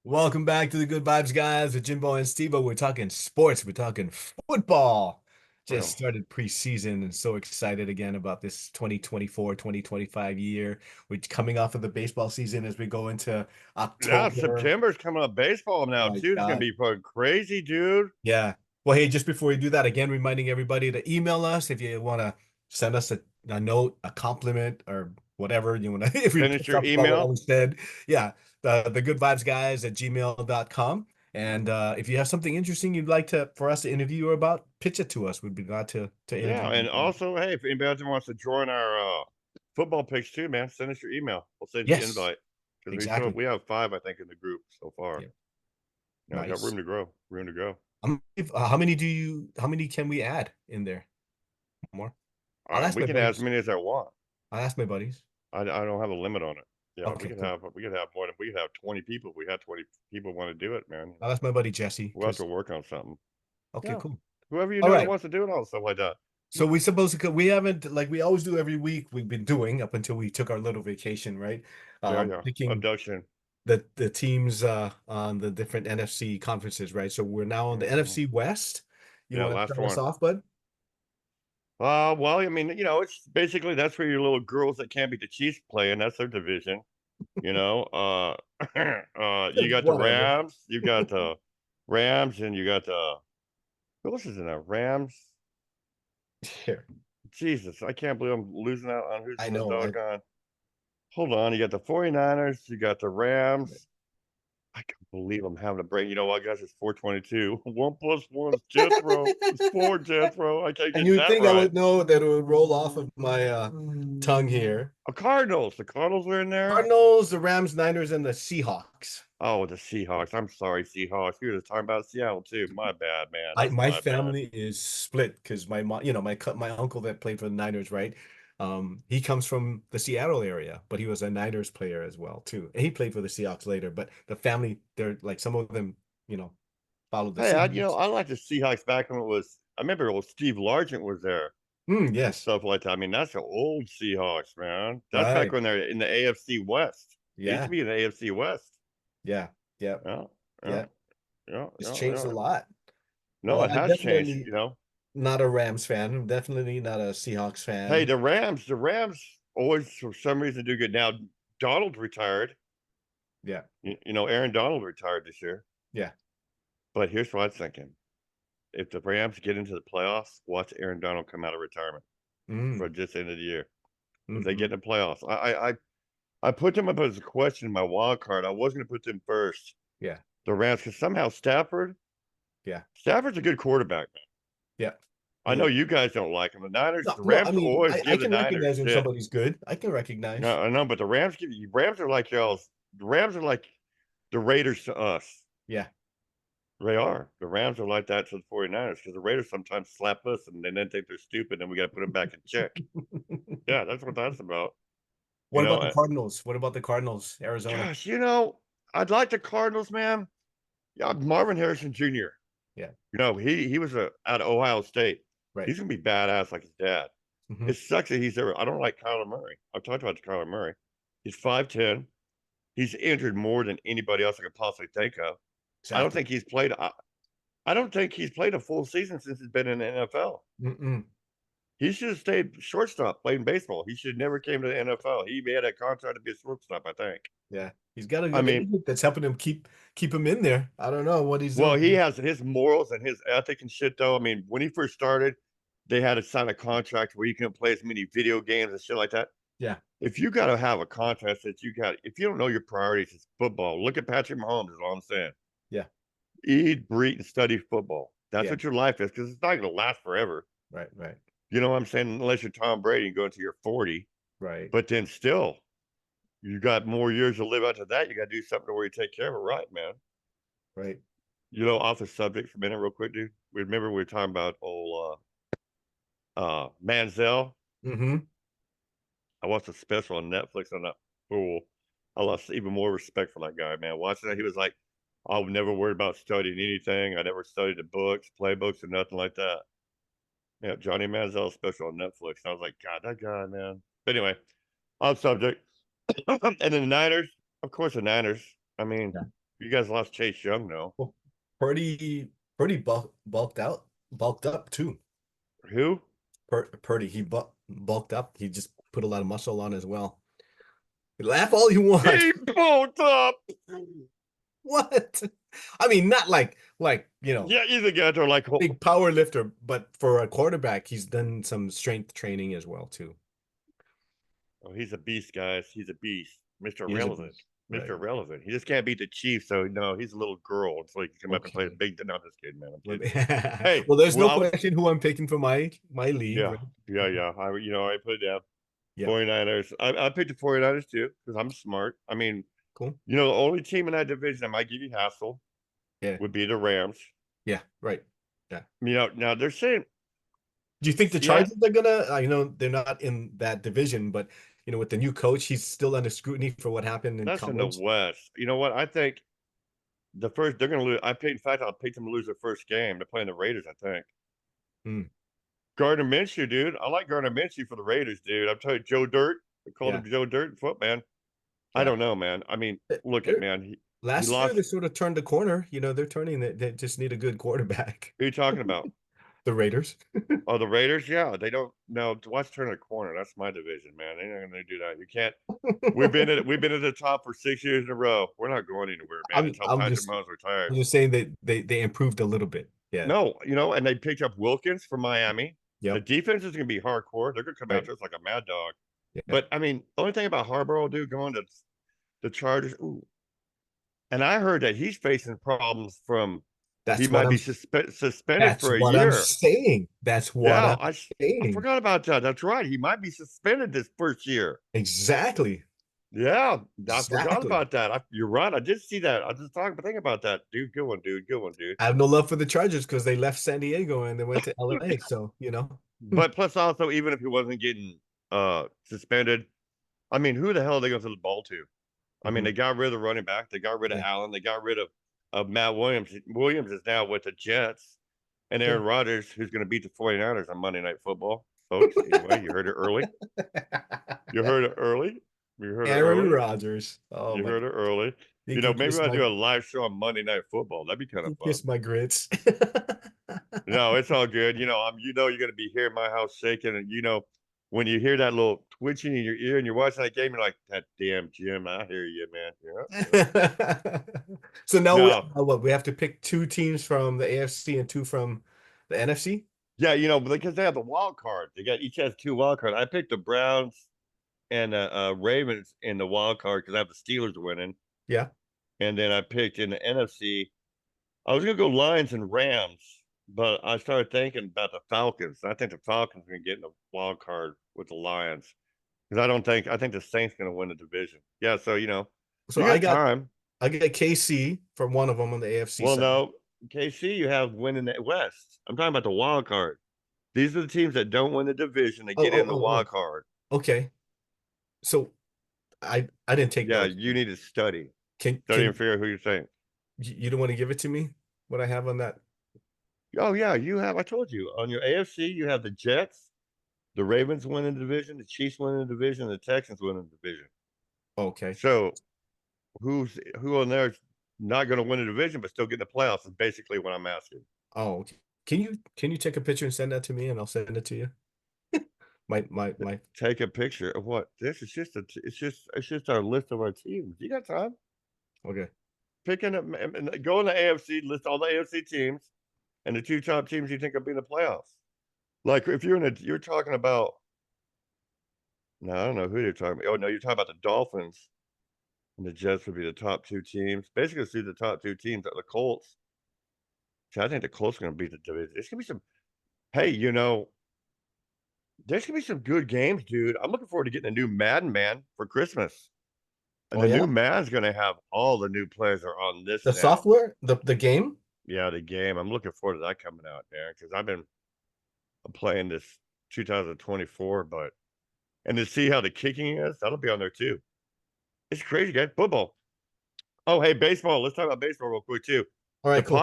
Welcome back to the Good Vibes, guys, with Jimbo and Stevo. We're talking sports. We're talking football. Just started preseason and so excited again about this 2024-2025 year. We're coming off of the baseball season as we go into Yeah, October. September's coming up baseball now, Oh my too. It's going God. to be fucking crazy, dude. Yeah. Well, hey, just before we do that, again, reminding everybody to email us if you want to send us a note, a compliment, or whatever you want to. If we Finish picked your up about what email. we said, yeah, the good vibes guys at gmail.com. And if you have something interesting you'd like for us to interview you about, pitch it to us. We'd be glad to interview Yeah, and you. also, hey, if anybody else wants to join our football picks too, man, send us your email. We'll send you an Yes, invite. Because exactly. we have 5, I think, in the group so far. Yeah. Yeah, we got Nice. room to grow. Room to go. How many can we add in there? More? I'll ask We my can add as buddies. many as I want. I'll ask my buddies. I don't have a limit on it. Yeah, Okay, we could cool. have more than we could have 20 people. We had 20 people want to do it, man. I'll ask my buddy Jesse. We'll have to work on something. Okay, Yeah. cool. Whoever you All know right. that wants to do it, all stuff like that. So we supposed to we haven't, like we always do every week, we've been doing up until we took our little vacation, right? Yeah. Picking Abduction. the teams on the different NFC conferences, right? So we're now on the NFC West. You Yeah, want to last start us one. off, bud? Well, I mean, it's basically that's where your little girls that can't beat the Chiefs play, and that's their division. You got the Whatever. Rams, you got the Rams, and you got the who else is in there? Rams. Here. Jesus, I can't believe I'm losing out on who's I in the know. doggone. Hold on, you got the 49ers, you got the Rams. I can't believe I'm having a brain. You know what, guys? It's 422. 1 + 1 is Jethro. It's 4, Jethro. I can't And get you would that think I right. would know that it would roll off of my tongue here. Cardinals. The Cardinals are in there. Cardinals, the Rams, Niners, and the Seahawks. Oh, the Seahawks. I'm sorry, Seahawks. You were just talking about Seattle too. My bad, man. That's My my family is split because my mom, my uncle that played for the Niners, right? He comes from the Seattle area, but he was a Niners player as well too. And he played for the Seahawks later, but the family, they're like some of them, followed the Hey, Seahawks. I like the Seahawks back when it was. I remember old Steve Largent was there. Yes. Stuff like that. I mean, that's the old Seahawks, man. That's Right. back when they're in the AFC West. They used Yeah. to be in the AFC West. Yeah. Yeah. It's changed a lot. No, Well, it I has changed. definitely, not a Rams fan. Definitely not a Seahawks fan. Hey, the Rams always for some reason do good. Now Donald retired. Yeah. You know, Aaron Donald retired this year. Yeah. But here's what I'm thinking: if the Rams get into the playoffs, watch Aaron Donald come out of retirement for Mm. just the end of the year. If they Mhm. get in the playoffs, I put them up as a question in my wild card. I was going to put them first. Yeah. The Rams, because somehow Stafford's a good quarterback, man. Yeah. I know you guys don't like him. The Niners, No, the no, I Rams mean, always I give the can Niners recognize when shit. somebody's good. I can recognize. No, I know, but the Rams are like y'all's. The Rams are like the Raiders to us. Yeah. They are. The Rams are like that to the 49ers because the Raiders sometimes slap us and then think they're stupid and we got to put them back in check. Yeah, that's what that's about. What You about know, the Cardinals? What about the Cardinals, Arizona? gosh, I'd like the Cardinals, man. Yeah, Marvin Harrison Jr. Yeah. He was out of Ohio State. Right. He's gonna be badass like his dad. Mhm. It sucks that he's there. I don't like Kyler Murray. I've talked about Kyler Murray. He's 5'10". He's injured more than anybody else I could possibly think of. I don't Exactly. think he's played. I don't think he's played a full season since he's been in the NFL. Mm-mm. He should have stayed shortstop playing baseball. He should never came to the NFL. He had a contract to be a shortstop, I think. Yeah. He's got a I good mean, agent that's helping him keep him in there. I don't know what he's well, doing. he has his morals and his ethic and shit, though. I mean, when he first started, they had to sign a contract where you couldn't play as many video games and shit like that. Yeah. If you got to have a contest if you don't know your priorities, it's football. Look at Patrick Mahomes, is all I'm saying. Yeah. Eat, breathe, and study football. That's Yeah. what your life is because it's not going to last forever. Right. Right. You know what I'm saying? Unless you're Tom Brady and go until you're 40. Right. But then still, you got more years to live after that. You got to do something where you take care of it right, man. Right. Off the subject for a minute, real quick, dude. Remember we were talking about old Manziel. Mm-hmm. I watched a special on Netflix on that fool. I lost even more respect for that guy, man. Watching that, he was like, I would never worry about studying anything. I never studied the books, playbooks, or nothing like that. Yeah, Johnny Manziel special on Netflix. I was like, God, that guy, man. But anyway, off subject. And then the Niners, of course, the Niners. I mean, Yeah. you guys lost Chase Young, though. Well, Purdy bulked up too. Who? Purdy, he bulked up. He just put a lot of muscle on as well. Laugh all you want. He bulked up. What? I mean, not like Yeah, he's a guy to like. big power lifter, but for a quarterback, he's done some strength training as well too. Oh, he's a beast, guys. He's a beast. Mr. He is a Relevant. beast. Mr. Right. Relevant. He just can't beat the Chiefs, so no, he's a little girl. So he can come up and play a Okay. big. No, I'm just kidding, man. I'm Well, kidding. Hey, well, there's no I was- question who I'm picking for my league. Yeah, right? yeah. I put it down. Yeah. 49ers. I picked the 49ers too because I'm smart. I mean, Cool. the only team in that division that might give you hassle Yeah. would be the Rams. Yeah. Right. Now they're saying, Do you think the Yeah. Chargers are gonna? I know they're not in that division, but with the new coach, he's still under scrutiny for what happened in that's college. in the West. You know what? I think they're going to lose. I picked them to lose their first game. They're playing the Raiders, I think. Hmm. Gardner Minshew, dude. I like Gardner Minshew for the Raiders, dude. I'm telling you, Joe Dirt. They called Yeah. him Joe Dirt and foot, man. I Yeah. don't know, man. I mean, look at man. Last year, lost- they sort of turned the corner. They're turning. They just need a good quarterback. Who are you talking about? The Raiders. Oh, the Raiders? Yeah, they don't. No, watch turn a corner. That's my division, man. They're not going to do that. You can't. We've been at the top for 6 years in a row. We're not going anywhere, man. Until Patrick Mahomes retires. I'm just saying that they improved a little bit. Yeah. No, and they picked up Wilkins from Miami. Yep. The defense is going to be hardcore. They're going to come Right. after us like a mad dog. Yeah. But I mean, the only thing about Harbaugh, dude, going to the Chargers. Ooh. And I heard that he's facing problems from. He might be suspended for a year. That's what I'm saying. That's what I'm I saying. forgot about that. That's right. He might be suspended this first year. Exactly. Yeah, I forgot Exactly. about that. You're right. I did see that. I was just thinking about that. Dude, good one, dude. Good one, dude. I have no love for the Chargers because they left San Diego and they went to LA. So But plus, also, even if he wasn't getting suspended, I mean, who the hell are they going to throw the ball to? I mean, they got rid of the running back. They got rid of Allen. They got rid of Matt Williams. Williams is now with the Jets. And Aaron Rodgers, who's going to beat the 49ers on Monday Night Football. Folks, anyway, you heard it early. You heard it early. Aaron Rodgers. Oh, you heard it early. You You know, can maybe kiss I'll my do a live show on Monday Night Football. That'd be kind of fun. kiss my grits. No, it's all good. You know, you're gonna be here in my house shaking, and when you hear that little twitching in your ear and you're watching that game, you're like, "That damn Jim, I hear you, man." So now No, we have to pick two teams from the AFC and two from the NFC. yeah, because they have the wild card. Each has two wild cards. I picked the Browns and Ravens in the wild card because I have the Steelers winning, Yeah. and then I picked in the NFC. I was gonna go Lions and Rams, but I started thinking about the Falcons. I think the Falcons are gonna get in the wild card with the Lions because I think the Saints gonna win the division. Yeah, so So you got time. I got KC from one of them on the AFC Well, side. no, KC, you have winning the West. I'm talking about the wild card. These are the teams that don't win the division. They Oh, get in the oh. wild card. Okay. So I didn't take Yeah, notes. you need to study Can and figure out who you're saying. you don't want to give it to me? What I have on that? Oh yeah, you have. I told you on your AFC, you have the Jets, the Ravens winning the division, the Chiefs winning the division, the Texans winning the division. Okay. So who on there is not going to win the division but still get in the playoffs is basically what I'm asking. Oh, okay. Can you take a picture and send that to me and I'll send it to you? My Take a picture of what? This is just it's just our list of our teams. You got time? okay. Picking up and go in the AFC, list all the AFC teams and the two top teams you think will be in the playoffs. Like if you're talking about no, I don't know who you're talking about. Oh no, you're talking about the Dolphins and the Jets would be the top two teams. Basically, see the top two teams are the Colts. See, I think the Colts are going to beat the division. It's going to be some. Hey, there's going to be some good games, dude. I'm looking forward to getting a new Madden Man for Christmas. And Oh the yeah. new Madden's going to have all the new players are on this The now. software, the game. Yeah, the game. I'm looking forward to that coming out there because I'm playing this 2024, and to see how the kicking is, that'll be on there too. It's crazy, guys. Football. Oh, hey, baseball. Let's talk about baseball real quick too. All right, cool. The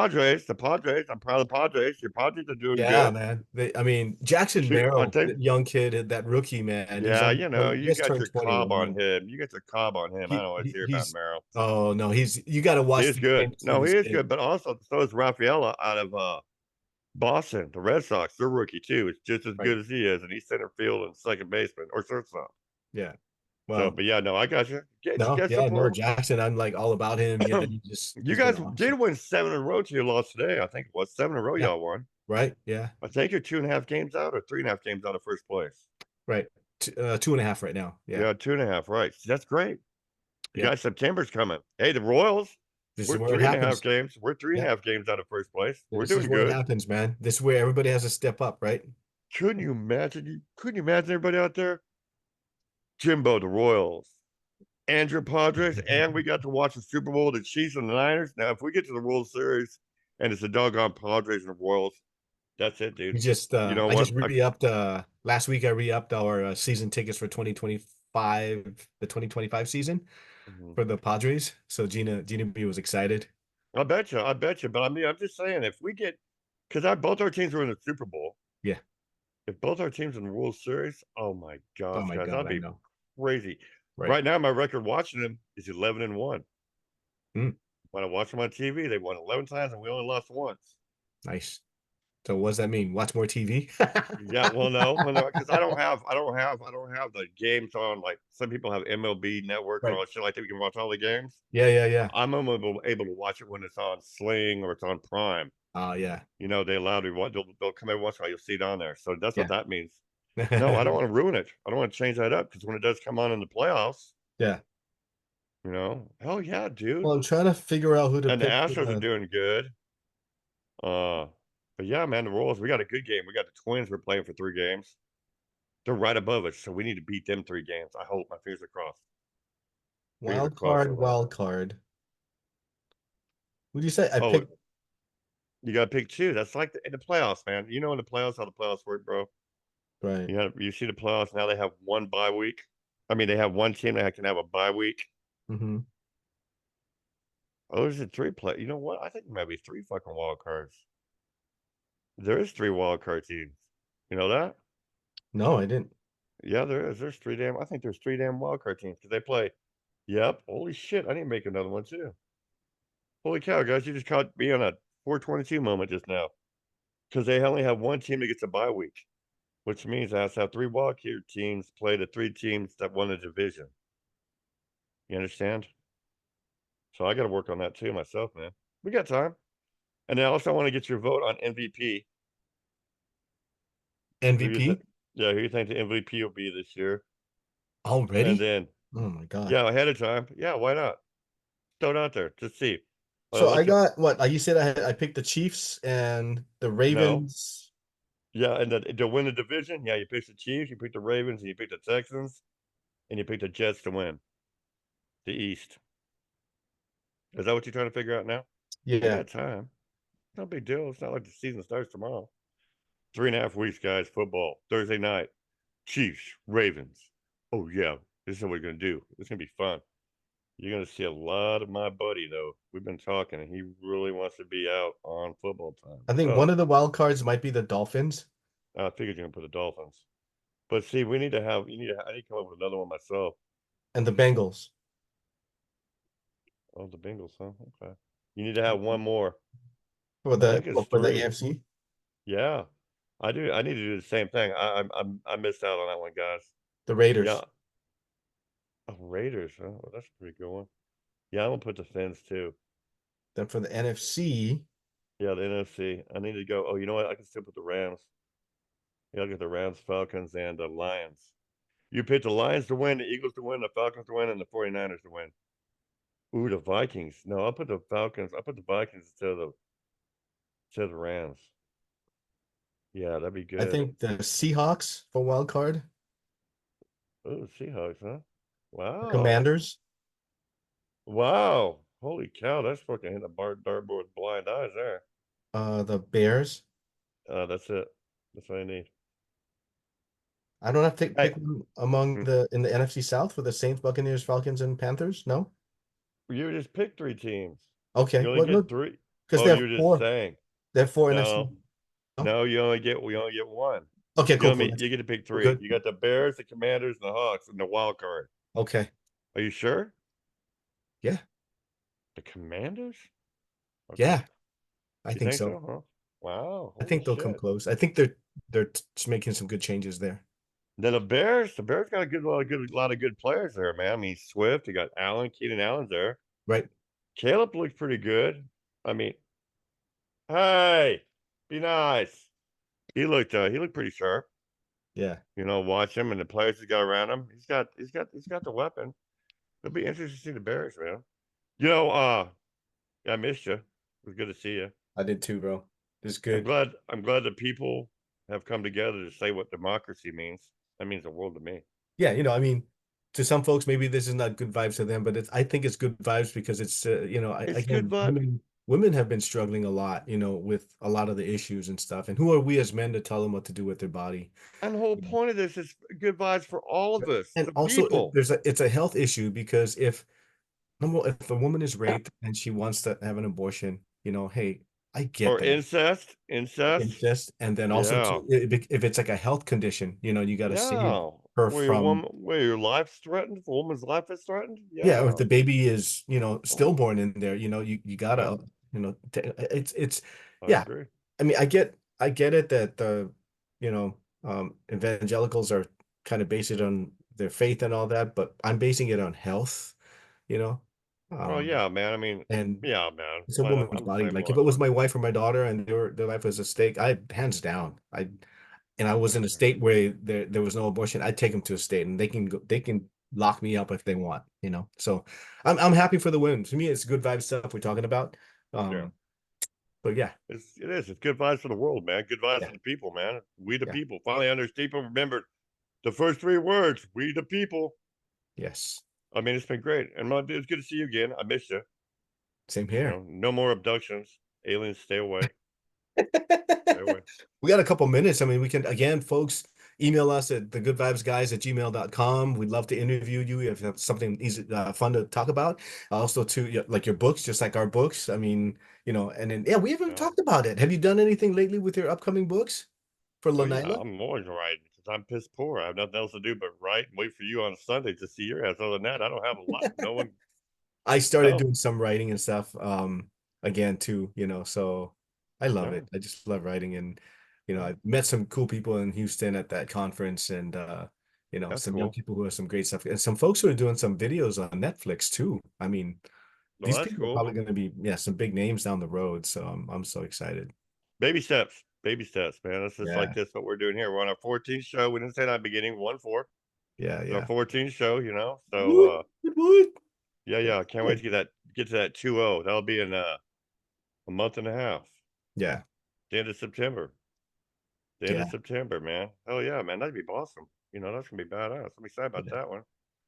Padres. I'm proud of the Padres. Your Padres are doing Yeah, good. man. I mean, Jackson Shoot, Merrill, aren't they? that young kid, that rookie man. He's Yeah, he you just got turned your cob 21. on him. You got your cob on him. I don't always hear about He's Merrill. oh no, you got to He watch is the good. game. No, he is good, but also so is Rafaela out of Boston, the Red Sox. Their rookie too. It's just as Right. good as he is, and he's center field and second baseman or shortstop. Yeah. So, Well, but yeah, no, I got you. no, Get yeah, no, support. Jackson. I'm like all about him. Yeah, You he's been guys awesome. did win 7 in a row till you lost today. I think it was 7 in a row Yeah. y'all won. Right. Yeah. I think you're 2.5 games out or 3.5 games out of first place. Right. 2.5 right now. Yeah. Yeah, 2.5. Right. That's great. You Yeah. guys, September's coming. Hey, the Royals. This We're is where it 3.5 happens. games. We're 3.5 Yeah. games out of first place. We're This doing is where it good. happens, man. This is where everybody has to step up, right? Couldn't you imagine? Couldn't you imagine everybody out there? Jimbo, the Royals, and your Padres, and we got to watch the Super Bowl, the Chiefs and the Niners. Now, if we get to the World Series and it's the doggone Padres and the Royals, that's it, dude. We just You know I what? just re-upped last week. I re-upped our season tickets for 2025, the 2025 season for the Padres. So Gina B was excited. I bet you. But I mean, I'm just saying, if we get, because both our teams were in the Super Bowl. Yeah. If both our teams in the World Series, oh my gosh, Oh my guys, God, that'd I be know. crazy. Right. Right now, my record watching them is 11-1. Mm. When I watch them on TV, they won 11 times and we only lost once. Nice. So what does that mean? Watch more TV? Yeah, well, no, because I don't have the games on. Like some people have MLB Network and all Right. that shit like that. We can watch all the games. Yeah. I'm only able to watch it when it's on Sling or it's on Prime. Yeah. You know, they allow me. They'll come every once in a while. You'll see it on there. So that's Yeah. what that means. No, I don't want to ruin it. I don't want to change that up because when it does come on in the playoffs, Yeah. hell yeah, dude. Well, I'm trying to figure out who to And the pick. Astros are doing good. But yeah, man, the Royals, we got a good game. We got the Twins. We're playing for 3 games. They're right above us, so we need to beat them 3 games. I hope. My fingers are crossed. Wild card. What do you say? I Oh, picked. you got to pick 2. That's like in the playoffs, man. You know, in the playoffs, how the playoffs work, bro. Right. You see the playoffs now. They have one bye week. I mean, they have one team that can have a bye week. Mm-hmm. Oh, there's a 3 play. You know what? I think there might be 3 fucking wild cards. There is 3 wild card teams. You know that? No, I didn't. Yeah, there is. There's 3 damn. I think there's 3 damn wild card teams because they play Yep. Holy shit! I need to make another one too. Holy cow, guys! You just caught me on a 422 moment just now because they only have one team that gets a bye week, which means I have to have 3 walk-here teams play the 3 teams that won the division. You understand? So I got to work on that too myself, man. We got time. And then also I want to get your vote on MVP. Who you MVP think? Yeah, who you think the MVP will be this year? And already? then, Oh my God. yeah, ahead of time. Yeah, why not? Throw it out there to see. So I Let your got what? You said I picked the Chiefs and the no, Ravens. yeah, and to win the division, yeah, you pick the Chiefs, you pick the Ravens, and you pick the Texans, and you pick the Jets to win the East. Is that what you're trying to figure out now? We Yeah. got time. No big deal. It's not like the season starts tomorrow. 3.5 weeks, guys. Football Thursday night. Chiefs, Ravens. Oh yeah, this is what we're gonna do. It's gonna be fun. You're gonna see a lot of my buddy though. We've been talking, and he really wants to be out on football time. I think So one of the wild cards might be the Dolphins I figured you're gonna put the Dolphins. But see, we need to have. You need to. I need to come up with another one myself. and the Bengals. Oh, the Bengals, huh? Okay. You need to have one more. For I think it's for the 3. AFC, Yeah, I do. I need to do the same thing. I missed out on that one, guys. the Yeah. Raiders. Oh, Raiders, huh? Well, that's a pretty good one. Yeah, I'm gonna put the Fins too. Then for the NFC, Yeah, the NFC. I need to go. Oh, you know what? I can still put the Rams. Yeah, I'll get the Rams, Falcons, and the Lions. You pick the Lions to win, the Eagles to win, the Falcons to win, and the 49ers to win. Ooh, the Vikings. No, I'll put the Falcons. I'll put the Vikings to the Rams. Yeah, that'd be I good. think the Seahawks for wild card, Ooh, Seahawks, huh? the Wow. Commanders, Wow. Holy cow, that's fucking hitting a dartboard with blind eyes there. the Bears. That's it. That's what I need. I don't have to Hey, pick one among mm, the in the NFC South for the Saints, Buccaneers, Falcons, and Panthers. No. you just picked 3 teams. Okay. You only Well, get look, 3. because Oh, they have you're just four. saying. They have four NFC. No, No? no, we only get one. Okay. You know Cool. what I Cool. mean? You get to pick We're 3. good. You got the Bears, the Commanders, and the Hawks, and the wild card. Okay. Are you sure? Yeah. The Commanders? Okay. Yeah. I You think think so. so, huh? Wow. I Holy think they'll come shit. close. I think they're just making some good changes there. Then the Bears got a lot of good players there, man. I mean, Swift, you got Allen, Keenan Allen's there. Right. Caleb looked pretty good. I mean, hey, be nice. He looked pretty sharp. Yeah. You know, watch him and the players he got around him. He's got the weapon. It'll be interesting to see the Bears, man. You know, I missed you. It was good to see you. I did too, bro. It's good. I'm glad that people have come together to say what democracy means. That means the world to me. Yeah, I mean, to some folks, maybe this is not good vibes to them, but I think it's good vibes because it's, It's good, again, but women have been struggling a lot, with a lot of the issues and stuff. And who are we as men to tell them what to do with their body? and the whole point of this is good vibes for all of us, And the also, people. it's a health issue because if a woman is raped and she wants to have an abortion, hey, I get Or that. incest. Incest, and then also Yeah. too, if it's like a health condition, you got to save Yeah. her from. Where your life's threatened, if a woman's life is threatened. Yeah, or if Yeah. the baby is, stillborn in there, you Yeah. gotta, it's I yeah. agree. I mean, I get it that the, evangelicals are kind of based it on their faith and all that, but I'm basing it on health, you know, Oh um, yeah, man. I mean, and yeah, man. it's a woman's I'm the body. same Like if way. it was my wife or my daughter and their life was at stake, I hands down, I was in a state where there was no abortion, I'd take them to a state and they can lock me up if they want. So I'm happy for the win. To me, it's good vibe stuff we're talking about. Yeah. Um, but yeah, It is. It's good vibes for the world, man. Good vibes yeah, for the people, man. We the yeah, people. Finally understood. People remembered the first 3 words. We the people. yes. I mean, it's been great. And it's good to see you again. I missed you. Same You here. know, no more abductions. Aliens, stay away. Stay away. We got a couple minutes. I mean, we can, again, folks, email us at thegoodvibesguys@gmail.com. We'd love to interview you if you have something easy, fun to talk about. Also, to like your books, just like our books. I mean, and then yeah, we haven't Yeah. talked about it. Have you done anything lately with your upcoming books for Oh yeah, Lanila? I'm always writing. because I'm piss poor. I have nothing else to do but write and wait for you on Sunday to see your ass. Other than that, I don't have a lot. No one. I started Oh, doing some writing and stuff again too, so I love yeah, it. I just love writing, and yeah, I met some cool people in Houston at that conference, and that's some young cool. people who have some great stuff, and some folks who are doing some videos on Netflix too. I mean, Well, these that's people are cool. probably going to be, some big names down the road, so I'm so excited. Baby steps, man. It's just like Yeah, this. What we're doing here. We're on our 14th show. We didn't say that at the beginning. 1-4. yeah, So yeah. 14th show. You know. So Woot, woot, woot. yeah, yeah. I can't wait to get to that 2-0. That'll be in a month and a half. Yeah, The end of September. The end yeah, of September, man. Oh yeah, man. That'd be awesome. That's gonna be badass. I'm excited about yeah, that one.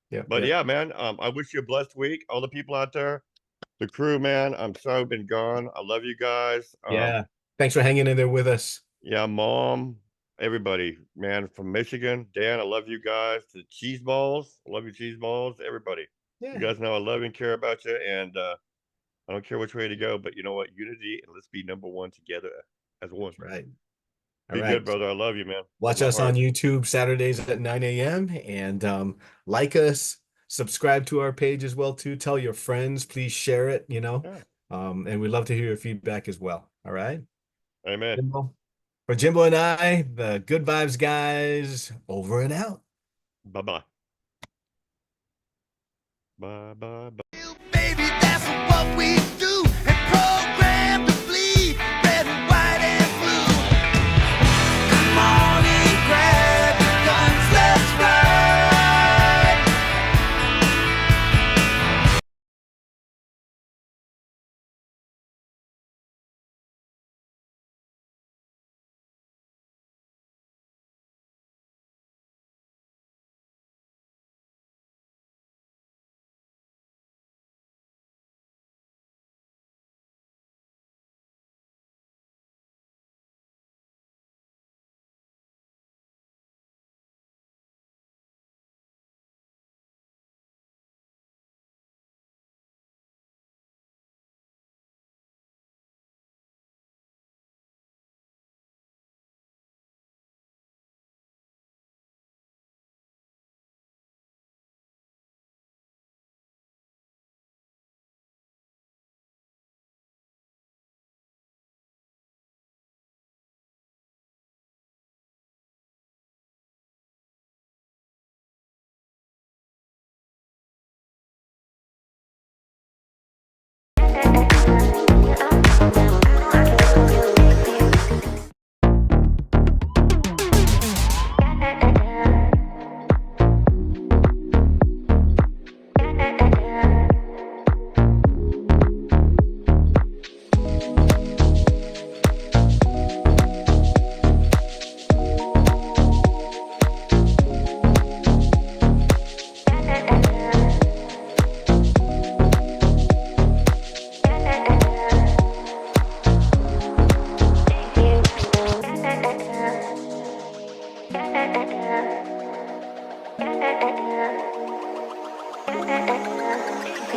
yeah, But yeah, yeah, man. I wish you a blessed week. All the people out there, the crew, man. I'm sorry I've been gone. I love you guys. yeah. Thanks for hanging in there with us. Yeah, mom, everybody, man, from Michigan. Dan, I love you guys. The cheese balls, I love you, cheese balls. Everybody, you Yeah, guys know I love and care about you, and I don't care which way to go. But you know what? Unity, and let's be number one together as one. that's right. All Be right. good, brother. I love you, man. From Watch my us on heart. YouTube Saturdays at 9 a.m. and like us, subscribe to our page as well too. Tell your friends, please share it. Yeah. And we'd love to hear your feedback as well. All right. Amen. Jimbo. For Jimbo and I, the Good Vibes guys, over and out. Bye bye. Bye bye bye. Baby, that's what we do. And program to bleed red, white, and blue. Come on and grab your guns, let's ride.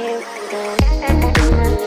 You